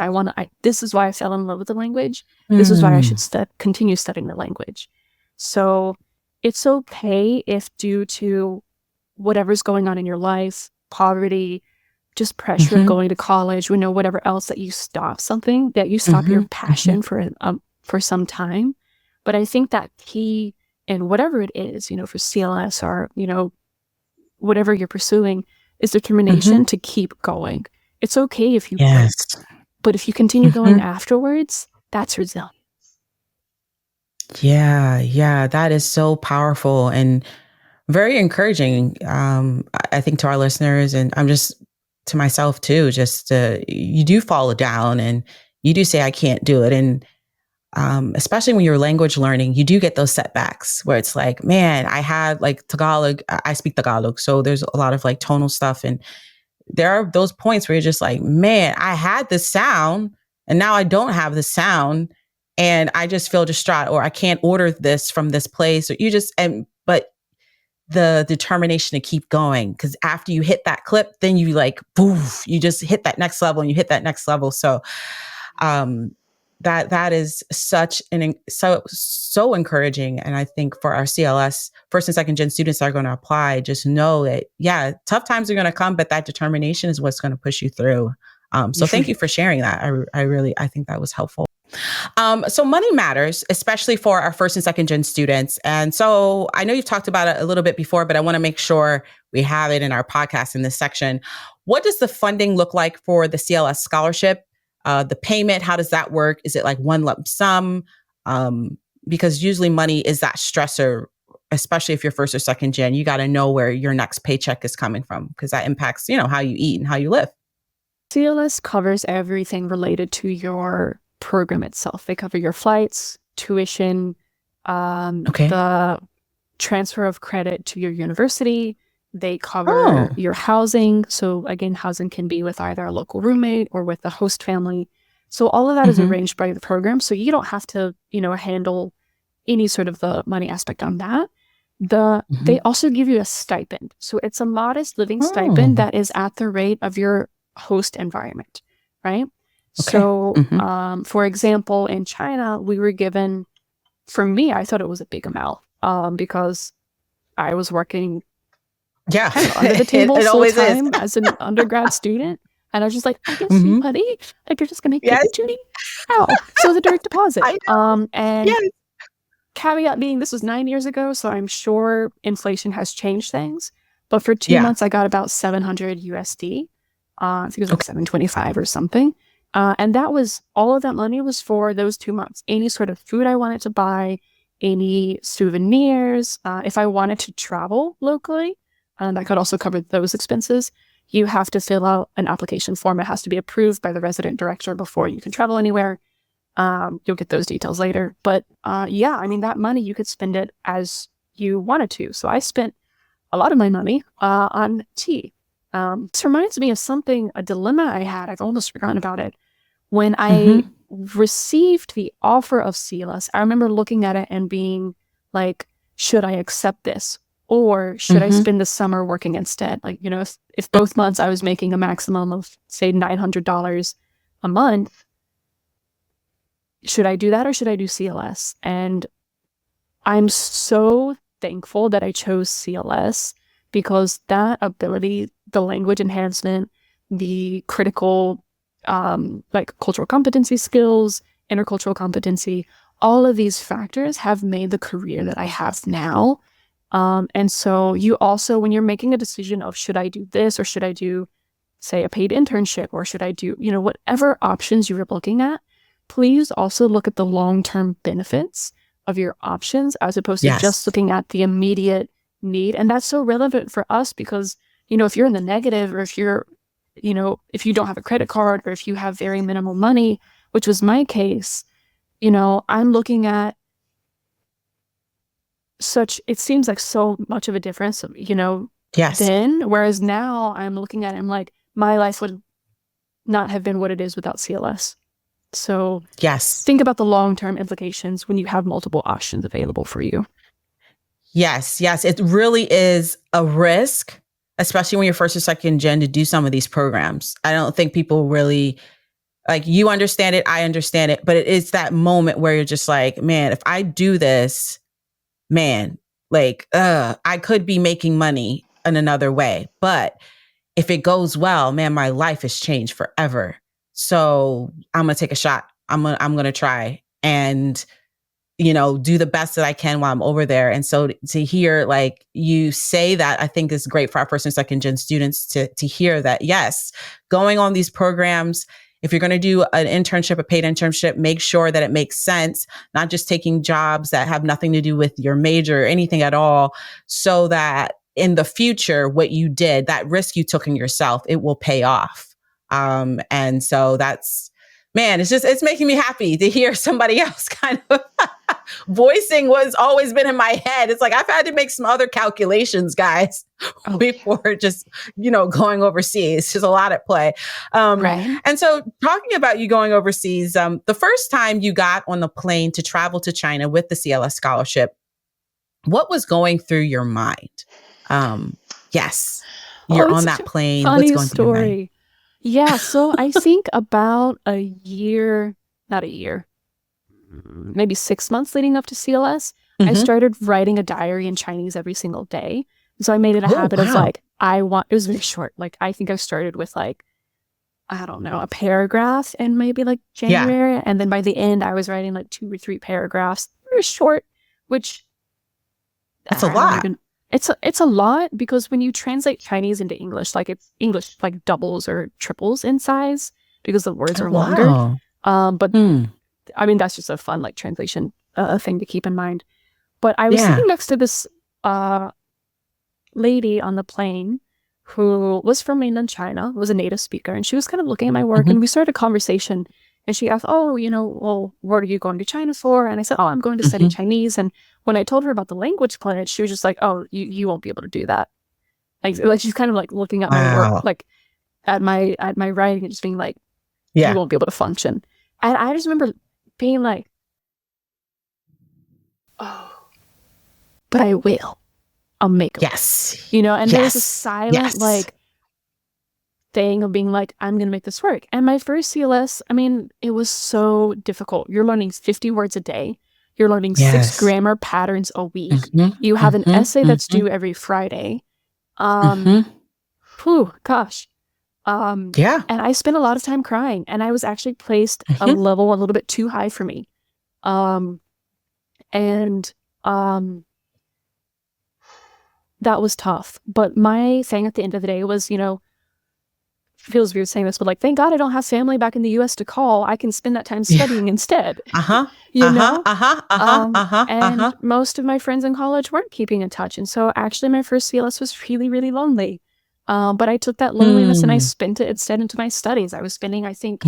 This is why I fell in love with the language. This is why I should continue studying the language. So it's okay if, due to whatever's going on in your life, poverty, just pressure of going to college, whatever else, that you stop something, that you stop your passion for some time. But I think that key in whatever it is, for CLS or, whatever you're pursuing, is determination to keep going. It's okay if you quit, but if you continue going afterwards, that's resilience. Yeah, that is so powerful and very encouraging. I think to our listeners, and I'm just to myself too, you do fall down and you do say, I can't do it. And especially when you're language learning, you do get those setbacks where it's like, man, I had like Tagalog, I speak Tagalog. So there's a lot of like tonal stuff. And there are those points where you're just like, man, I had this sound and now I don't have the sound. And I just feel distraught, or I can't order this from this place, or but the determination to keep going, because after you hit that clip, then you like, poof, you just hit that next level and you hit that next level. So, that is so encouraging. And I think for our CLS first and second gen students that are going to apply, just know that, yeah, tough times are going to come, but that determination is what's going to push you through. So thank you for sharing that. I think that was helpful. So money matters, especially for our first and second gen students. And so I know you've talked about it a little bit before, but I want to make sure we have it in our podcast in this section. What does the funding look like for the CLS scholarship? The payment, how does that work? Is it like one lump sum? Because usually money is that stressor, especially if you're first or second gen. You got to know where your next paycheck is coming from, because that impacts, how you eat and how you live. CLS covers everything related to your program itself. They cover your flights, tuition, the transfer of credit to your university. They cover your housing. So again, housing can be with either a local roommate or with a host family. So all of that is arranged by the program. So you don't have to, handle any sort of the money aspect on that. They also give you a stipend. So it's a modest living stipend that is at the rate of your host environment, right? Okay. So, for example, in China, we were given, for me, I thought it was a big amount because I was working kind of under the table full time as an undergrad student. And I was just like, I guess you, honey, like you're just going to give it to me? How? So the direct deposit. Caveat being, this was 9 years ago, so I'm sure inflation has changed things. But for 2 months, I got about 700 USD. I think it was like 725 or something. And that was, all of that money was for those 2 months. Any sort of food I wanted to buy, any souvenirs, if I wanted to travel locally, that could also cover those expenses. You have to fill out an application form. It has to be approved by the resident director before you can travel anywhere. You'll get those details later. But that money, you could spend it as you wanted to. So I spent a lot of my money on tea. This reminds me of a dilemma I had. I've almost forgotten about it. When I received the offer of CLS, I remember looking at it and being like, should I accept this? Or should I spend the summer working instead? Like, if both months I was making a maximum of, say, $900 a month, should I do that or should I do CLS? And I'm so thankful that I chose CLS, because that ability, the language enhancement, the critical cultural competency skills, intercultural competency, all of these factors have made the career that I have now. And so you also, when you're making a decision of should I do this or should I do, say, a paid internship, or should I do, whatever options you were looking at, please also look at the long-term benefits of your options as opposed to just looking at the immediate need. And that's so relevant for us because, if you're in the negative, or if you're, if you don't have a credit card, or if you have very minimal money, which was my case, I'm looking at it seems like so much of a difference, then, whereas now I'm looking at it, I'm like, my life would not have been what it is without CLS. So think about the long-term implications when you have multiple options available for you. Yes. It really is a risk, especially when you're first or second gen, to do some of these programs. I don't think people really, you understand it, I understand it, but it is that moment where you're just like, man, if I do this, I could be making money in another way. But if it goes well, man, my life has changed forever. So I'm going to take a shot. I'm going to try and, do the best that I can while I'm over there. And so to hear you say that, I think is great for our first and second gen students to hear that, yes, going on these programs, if you're going to do an internship, a paid internship, make sure that it makes sense, not just taking jobs that have nothing to do with your major or anything at all, so that in the future, what you did, that risk you took in yourself, it will pay off. And so it's making me happy to hear somebody else kind of voicing what's always been in my head. It's like, I've had to make some other calculations, guys, before just, going overseas. There's a lot at play. Right. And so talking about you going overseas, the first time you got on the plane to travel to China with the CLS scholarship, what was going through your mind? You're on that plane. Funny what's going through your mind? Yeah, so I think about not a year, maybe 6 months leading up to CLS, I started writing a diary in Chinese every single day. So I made it a habit of like, it was very short. Like, I think I started with like, I don't know, a paragraph in maybe like January. Yeah. And then by the end, I was writing like 2 or 3 paragraphs. Very short, which that's a lot. It's a lot, because when you translate Chinese into English, like English like doubles or triples in size because the words are longer. But I mean, that's just a fun like translation thing to keep in mind. But I was sitting next to this lady on the plane who was from mainland China, was a native speaker, and she was kind of looking at my work, and we started a conversation, and she asked, oh, well, what are you going to China for? And I said, oh, I'm going to study Chinese. And when I told her about the language planet, she was just like, oh, you won't be able to do that. Like she's kind of like looking at my work, like at my writing, and just being like, you won't be able to function. And I just remember being like, oh, but I will. I'll make it. Yes. And there was a silent like thing of being like, I'm going to make this work. And my first CLS, I mean, it was so difficult. You're learning 50 words a day. You're learning 6 grammar patterns a week. You have an essay that's due every Friday. Whew, gosh. And I spent a lot of time crying, and I was actually placed a level a little bit too high for me. That was tough. But my thing at the end of the day was, feels weird saying this, but like, thank God I don't have family back in the US to call. I can spend that time studying instead. And most of my friends in college weren't keeping in touch. And so actually my first CLS was really, really lonely. But I took that loneliness and I spent it instead into my studies. I was spending, I think,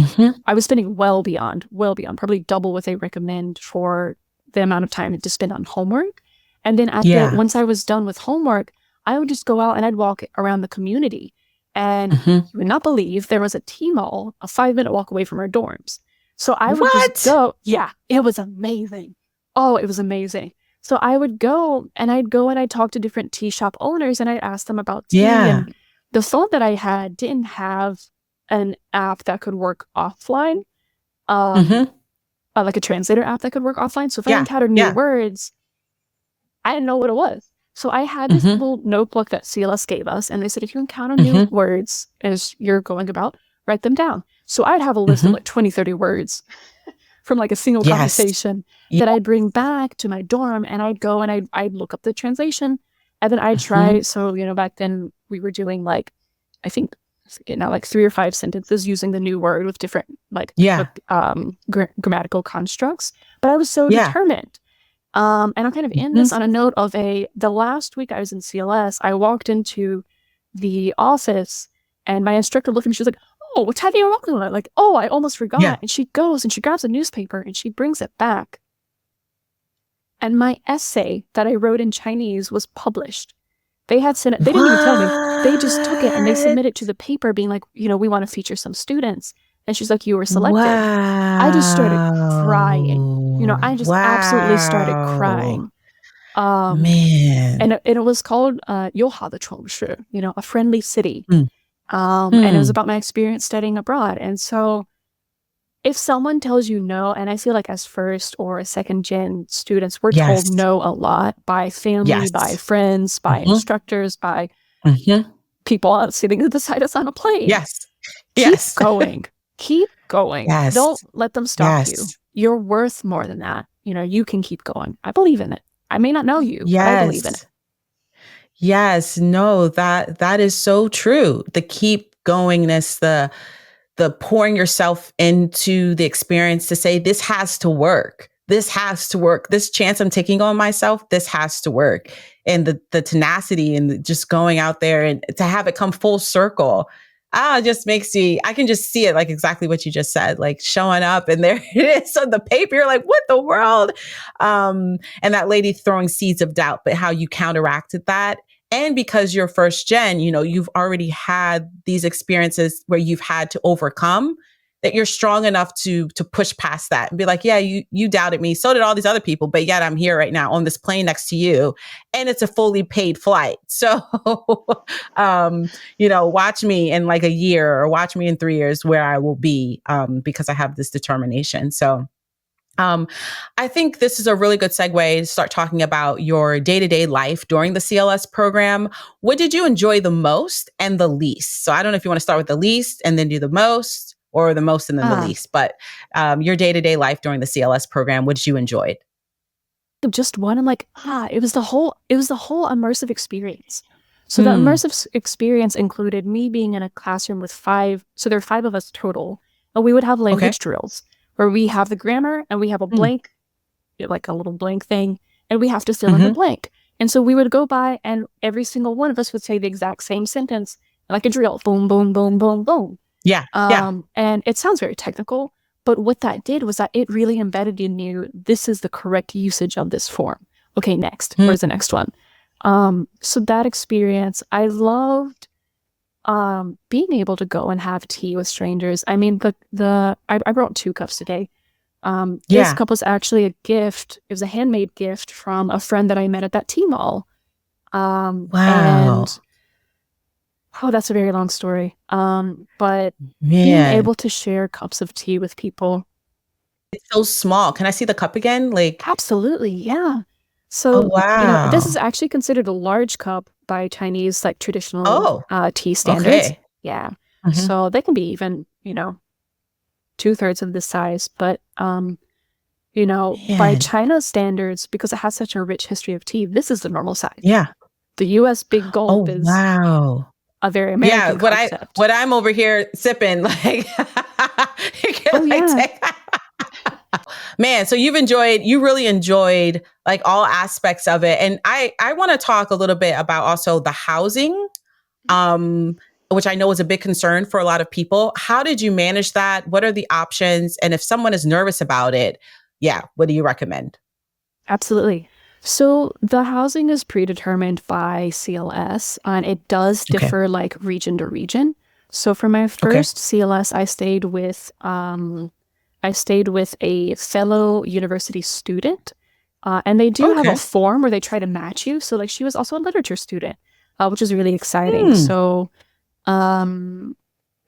I was spending well beyond, probably double what they recommend for the amount of time to spend on homework. And then once I was done with homework, I would just go out and I'd walk around the community. And you would not believe there was a T-mall a 5-minute walk away from our dorms. So I would just go. Yeah, it was amazing. Oh, it was amazing. So I would go and I'd talk to different tea shop owners, and I'd ask them about tea. And the phone that I had didn't have an app that could work offline, like a translator app that could work offline. So if I encountered new words, I didn't know what it was. So I had this little notebook that CLS gave us, and they said, if you encounter new words as you're going about, write them down. So I'd have a list of like 20, 30 words from like a single conversation that I'd bring back to my dorm, and I'd go and I'd look up the translation, and then I'd try. So, back then we were doing like, I think like 3 or 5 sentences using the new word with different like grammatical constructs. But I was so determined. And I'll kind of end this on a note of the last week I was in CLS, I walked into the office and my instructor looked at me. She was like, oh, what time are you walking on? Like, oh, I almost forgot. And she goes and she grabs a newspaper and she brings it back. And my essay that I wrote in Chinese was published. They had sent it. They didn't even tell me. They just took it and they submitted it to the paper being like, we want to feature some students. And she's like, you were selected. I just started crying. I just absolutely started crying. Man. And it was called Youha the Chongshi, a friendly city. And it was about my experience studying abroad. And so if someone tells you no, and I feel like as first or second gen students, we're told no a lot by family, by friends, by instructors, by people sitting beside us on a plane. Keep going. Keep going. Don't let them stop you. You're worth more than that. You can keep going. I believe in it. I may not know you, but I believe in it. Yes. No, that is so true. The keep goingness, the pouring yourself into the experience to say, this has to work. This has to work. This chance I'm taking on myself, this has to work. And the tenacity and just going out there and to have it come full circle. It just makes me, I can just see it like exactly what you just said, like showing up and there it is on the paper. You're like, what the world? And that lady throwing seeds of doubt, but how you counteracted that. And because you're first gen, you've already had these experiences where you've had to overcome, that you're strong enough to push past that and be like, yeah, you doubted me. So did all these other people, but yet I'm here right now on this plane next to you. And it's a fully paid flight. So, watch me in like a year or watch me in 3 years where I will be, because I have this determination. So Um, I think this is a really good segue to start talking about your day-to-day life during the CLS program. What did you enjoy the most and the least? So I don't know if you want to start with the least and then do the most, or the most and then the Ah, least, but your day-to-day life during the CLS program, what did you enjoy? just one. I'm like, it was the whole immersive experience. So the Hmm. experience included me being in a classroom with five. So there are five of us total, and we would have Okay. language drills where we have the grammar and we have a Hmm. blank, like a little blank thing, and we have to fill in the Mm-hmm. blank. And so we would go by, and every single one of us would say the exact same sentence, like a drill, boom, boom, boom, boom, boom. Yeah. Yeah. And it sounds very technical, but what that did was that it really embedded in you, this is the correct usage of this form. Okay, next. Hmm. Where's the next one? So that experience, I loved being able to go and have tea with strangers. I mean, I brought 2 cups today. This Yeah. cup was actually a gift. It was a handmade gift from a friend that I met at that tea mall. Wow. And oh, that's a very long story. But being Man. able to share cups of tea with people, It's so small. Can I see the cup again? Like, absolutely, yeah. oh, So, this is wow. actually considered a large cup by Chinese, like traditional Oh, tea standards. okay. Yeah. Hmm. So they can be even, 2/3 of this size. But, by Man. China's standards, because it has such a rich history of tea, this is the normal size. Yeah. The US big gulp Oh, is wow. a very Yeah, American concept. what I'm over here sipping, like, you can Oh, like yeah. take man, so you really enjoyed like all aspects of it. And I want to talk a little bit about also the housing, um, which I know is a big concern for a lot of people. How did you manage that? What are the options? And if someone is nervous about it, yeah, what do you recommend? Absolutely. So the housing is predetermined by CLS, and it does Okay. differ like region to region. So for my Okay. first CLS, I stayed with a fellow university student, and they do have a Okay. form where they try to match you. So like she was also a literature student, which is really exciting. Hmm. So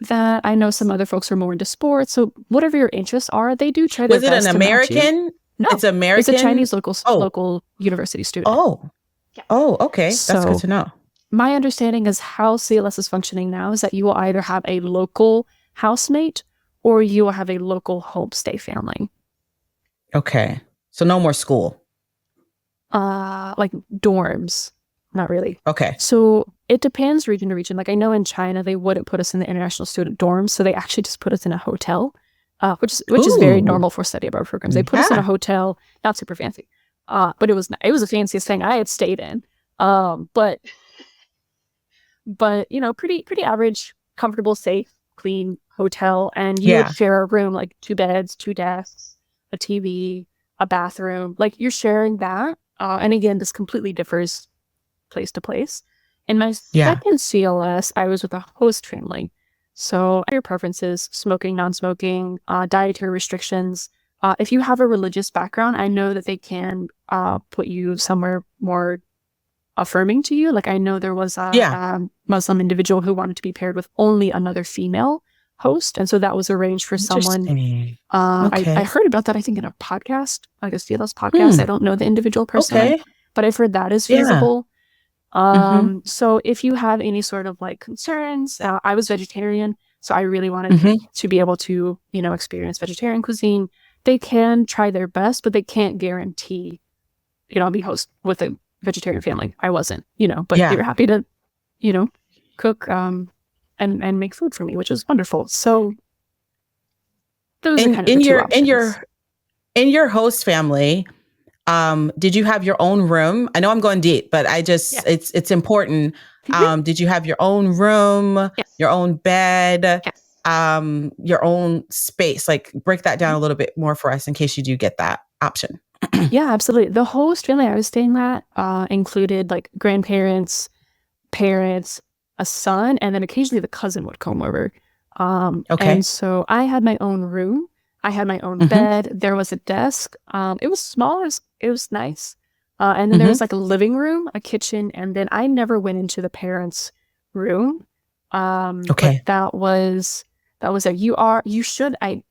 that I know some other folks are more into sports. So whatever your interests are, they do try their Was it an best to match you. American? It's No, it's a American. Chinese local Oh, local university student. oh, Yeah. oh, okay. That's good So to know. my understanding is how CLS is functioning now is that you will either have a local housemate or you will have a local homestay family. Okay. So no more school. Like dorms, not really. Okay. So it depends region to region. Like I know in China they wouldn't put us in the international student dorms, so they actually just put us in a hotel, which is very Ooh. normal for study abroad programs. They put us in a Yeah. hotel, not super fancy, but it was the fanciest thing I had stayed in. But pretty average, comfortable, safe, clean hotel, and you would Yeah. share a room, like 2 beds, 2 desks, a TV, a bathroom. Like you're sharing that, and again, this completely differs place to place. In my Yeah. second CLS, I was with a host family. So your preferences, smoking, non-smoking, dietary restrictions. If you have a religious background, I know that they can put you somewhere more affirming to you. Like I know there was Yeah. a Muslim individual who wanted to be paired with only another female host, and so that was arranged for someone. Interesting. I Okay. heard about that, I think, in a podcast, like a CLS podcast. I Hmm. don't know the individual personally, Okay. but I've heard that is Yeah. feasible. Mhm. So if you have any sort of like concerns, I was vegetarian, so I really wanted Mhm. to be able to, experience vegetarian cuisine. They can try their best, but they can't guarantee, I'll be host with a vegetarian family. I wasn't, but they Yeah. were happy to, cook, and make food for me, which was wonderful. So those are In kind of the in two your in options. your in your host family, did you have your own room? I know I'm going deep, but Yeah. it's important. Mhm. Did you have your own room, Yes. your own bed, Yes. your own space? Like break that down Mhm. a little bit more for us in case you do get that option. Yeah, absolutely. The host family I was staying at included like grandparents, parents, a son, and then occasionally the cousin would come over. And Okay. so I had my own room. I had my own Mhm. bed. There was a desk. It was small. It was nice. And then there Mhm. was like a living room, a kitchen, and then I never went into the parents' room. But Okay. that was a you should, I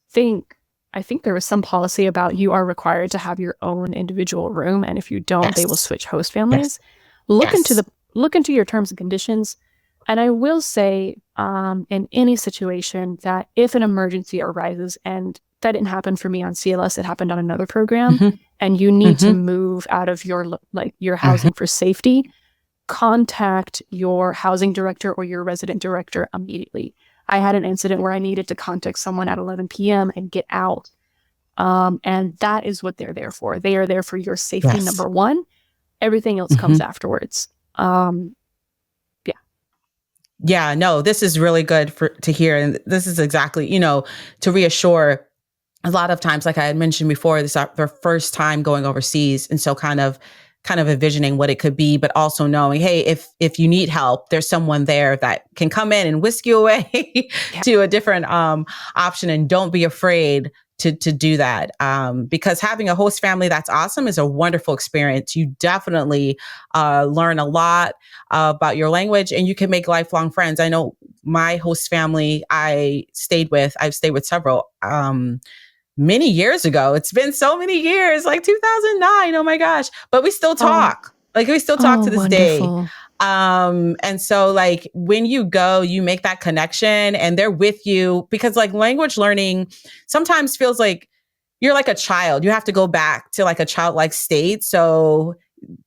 think. I think there was some policy about you are required to have your own individual room, and if you don't, they will switch host families. Look into your terms and conditions. And I will say, in any situation, that if an emergency arises, and that didn't happen for me on CLS, it happened on another program, and you need to move out of your housing for safety, contact your housing director or your resident director immediately. I had an incident where I needed to contact someone at 11 p.m. and get out. And that is what they're there for. They are there for your safety, number one. Everything else comes afterwards. Yeah, no, this is really good to hear. And this is exactly, to reassure. A lot of times, like I had mentioned before, this is their first time going overseas. And so kind of envisioning what it could be, but also knowing, hey, if you need help, there's someone there that can come in and whisk you away to a different option. And don't be afraid to do that. Because having a host family that's awesome is a wonderful experience. You definitely learn a lot about your language, and you can make lifelong friends. I know my host family I've stayed with several many years ago. It's been so many years, like 2009. Oh my gosh. But we still talk. We still talk to this wonderful. day. And so like when you go, you make that connection and they're with you, because like language learning sometimes feels like you're like a child. You have to go back to like a childlike state. So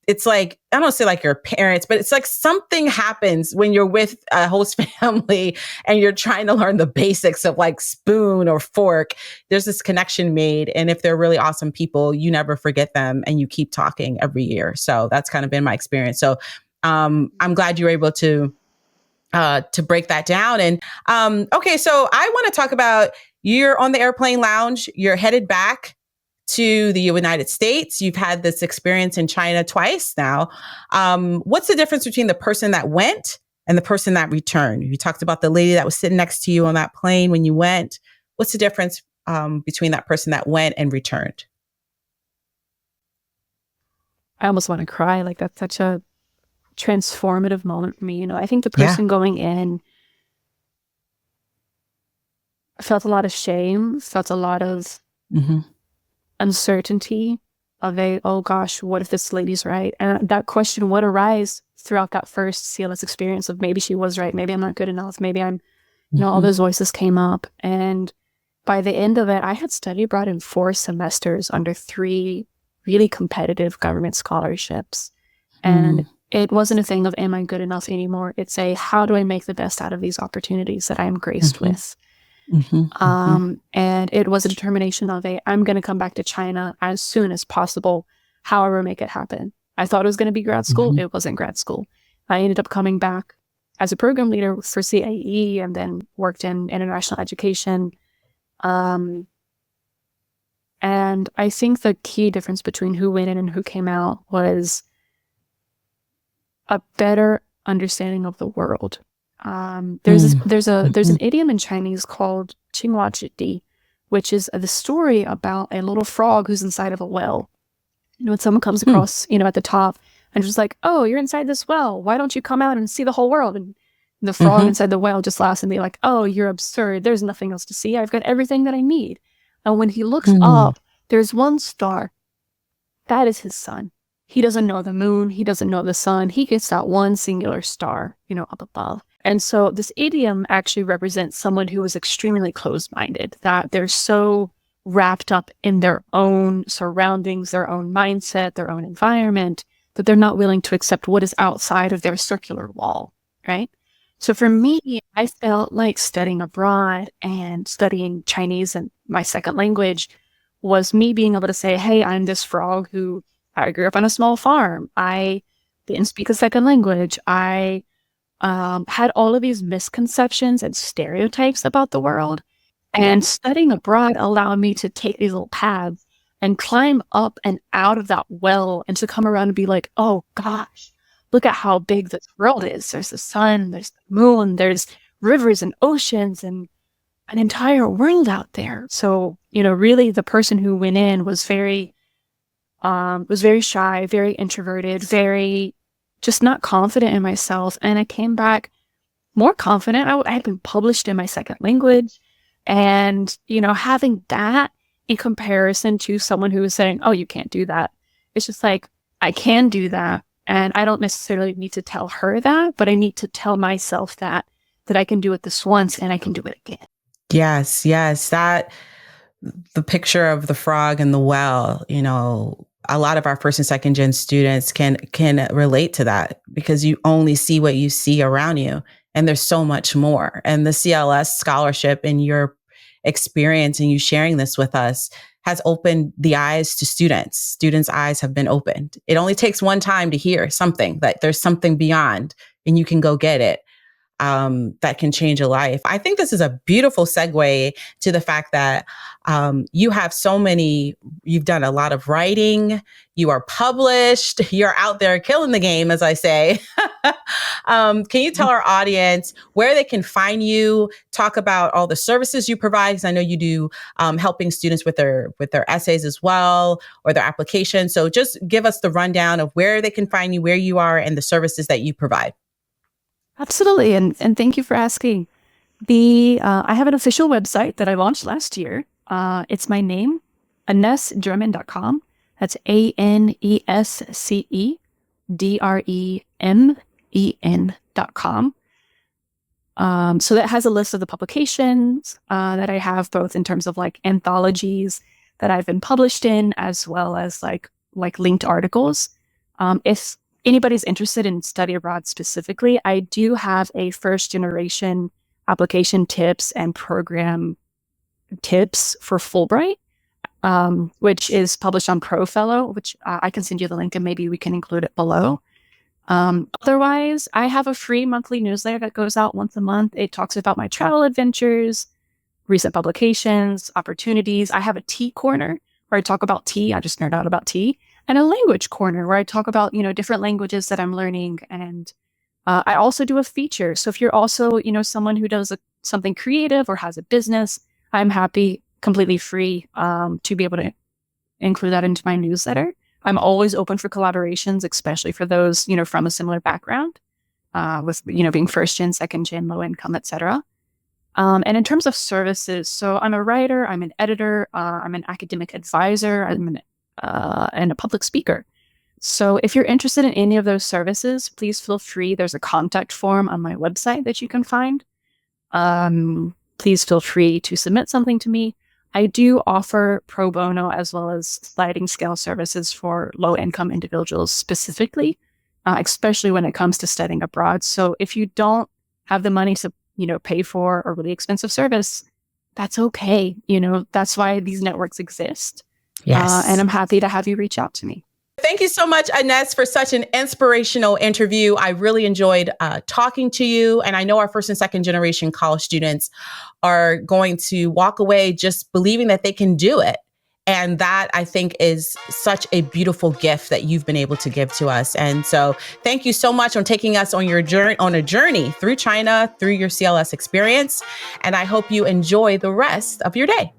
it's like, I don't say like your parents, but it's like something happens when you're with a host family and you're trying to learn the basics of like spoon or fork. There's this connection made. And if they're really awesome people, you never forget them and you keep talking every year. So that's kind of been my experience. So I'm glad you were able to break that down. And okay, so I want to talk about, you're on the airplane lounge, you're headed back to the United States. You've had this experience in China twice now. What's the difference between the person that went and the person that returned? You talked about the lady that was sitting next to you on that plane when you went. What's the difference between that person that went and returned? I almost want to cry. Like, that's such a transformative moment for me. I think the person going in felt a lot of shame, felt a lot of uncertainty of oh gosh, what if this lady's right? And that question would arise throughout that first CLS experience of maybe she was right, maybe I'm not good enough, maybe I'm, all those voices came up. And by the end of it, I had studied abroad in 4 semesters under 3 really competitive government scholarships. And it wasn't a thing of, am I good enough anymore? It's how do I make the best out of these opportunities that I'm graced with? And it was a determination of I'm going to come back to China as soon as possible, however make it happen. I thought it was going to be grad school. It wasn't grad school. I ended up coming back as a program leader for CAE and then worked in international education. And I think the key difference between who went in and who came out was a better understanding of the world. There's an idiom in Chinese called Qinghua, which is the story about a little frog who's inside of a well. When someone comes across, at the top and just like, oh, you're inside this well, why don't you come out and see the whole world? And the frog inside the well just laughs and be like, oh, you're absurd. There's nothing else to see. I've got everything that I need. And when he looks up, there's one star. That is his sun. He doesn't know the moon. He doesn't know the sun. He gets that one singular star, up above. And so this idiom actually represents someone who is extremely closed-minded, that they're so wrapped up in their own surroundings, their own mindset, their own environment, that they're not willing to accept what is outside of their circular wall, right? So for me, I felt like studying abroad and studying Chinese and my second language was me being able to say, hey, I'm this frog who I grew up on a small farm. I didn't speak a second language. I had all of these misconceptions and stereotypes about the world. And studying abroad allowed me to take these little paths and climb up and out of that well and to come around and be like, oh gosh, look at how big this world is. There's the sun, there's the moon, there's rivers and oceans and an entire world out there. So, really the person who went in was very shy, very introverted, very just not confident in myself. And I came back more confident. I had been published in my second language. And, having that in comparison to someone who is saying, oh, you can't do that. It's just like, I can do that. And I don't necessarily need to tell her that, but I need to tell myself that I can do it this once and I can do it again. Yes, yes. The picture of the frog in the well, a lot of our first and second gen students can relate to that, because you only see what you see around you. And there's so much more. And the CLS scholarship and your experience and you sharing this with us has opened the eyes to students. Students' eyes have been opened. It only takes one time to hear something, that there's something beyond and you can go get it. That can change a life. I think this is a beautiful segue to the fact that you have you've done a lot of writing, you are published, you're out there killing the game, as I say. Can you tell our audience where they can find you, talk about all the services you provide? Because I know you do helping students with their essays as well, or their applications. So just give us the rundown of where they can find you, where you are, and the services that you provide. Absolutely. And thank you for asking. I have an official website that I launched last year. It's my name, AnesceDremen.com. That's ANESCEDREMEN.com. So that has a list of the publications that I have, both in terms of like anthologies that I've been published in, as well as like linked articles. If anybody's interested in study abroad specifically, I do have a first generation application tips and program tips for Fulbright, which is published on ProFellow, which I can send you the link and maybe we can include it below. Otherwise, I have a free monthly newsletter that goes out once a month. It talks about my travel adventures, recent publications, opportunities. I have a tea corner where I talk about tea. I just nerd out about tea. And a language corner where I talk about, different languages that I'm learning. And I also do a feature. So if you're also, someone who does something creative or has a business, I'm happy, completely free, to be able to include that into my newsletter. I'm always open for collaborations, especially for those, from a similar background, with, being first gen, second gen, low income, etc. And in terms of services, so I'm a writer, I'm an editor, I'm an academic advisor, and a public speaker. So if you're interested in any of those services, please feel free. There's a contact form on my website that you can find. Please feel free to submit something to me. I do offer pro bono as well as sliding scale services for low income individuals specifically, especially when it comes to studying abroad. So if you don't have the money to, pay for a really expensive service, that's okay. That's why these networks exist. Yes. And I'm happy to have you reach out to me. Thank you so much, Aness, for such an inspirational interview. I really enjoyed talking to you. And I know our first and second generation college students are going to walk away just believing that they can do it. And that, I think, is such a beautiful gift that you've been able to give to us. And so thank you so much on taking us on a journey through China, through your CLS experience. And I hope you enjoy the rest of your day.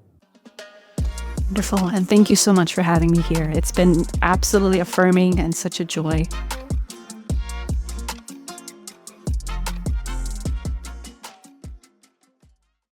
Wonderful. And thank you so much for having me here. It's been absolutely affirming and such a joy.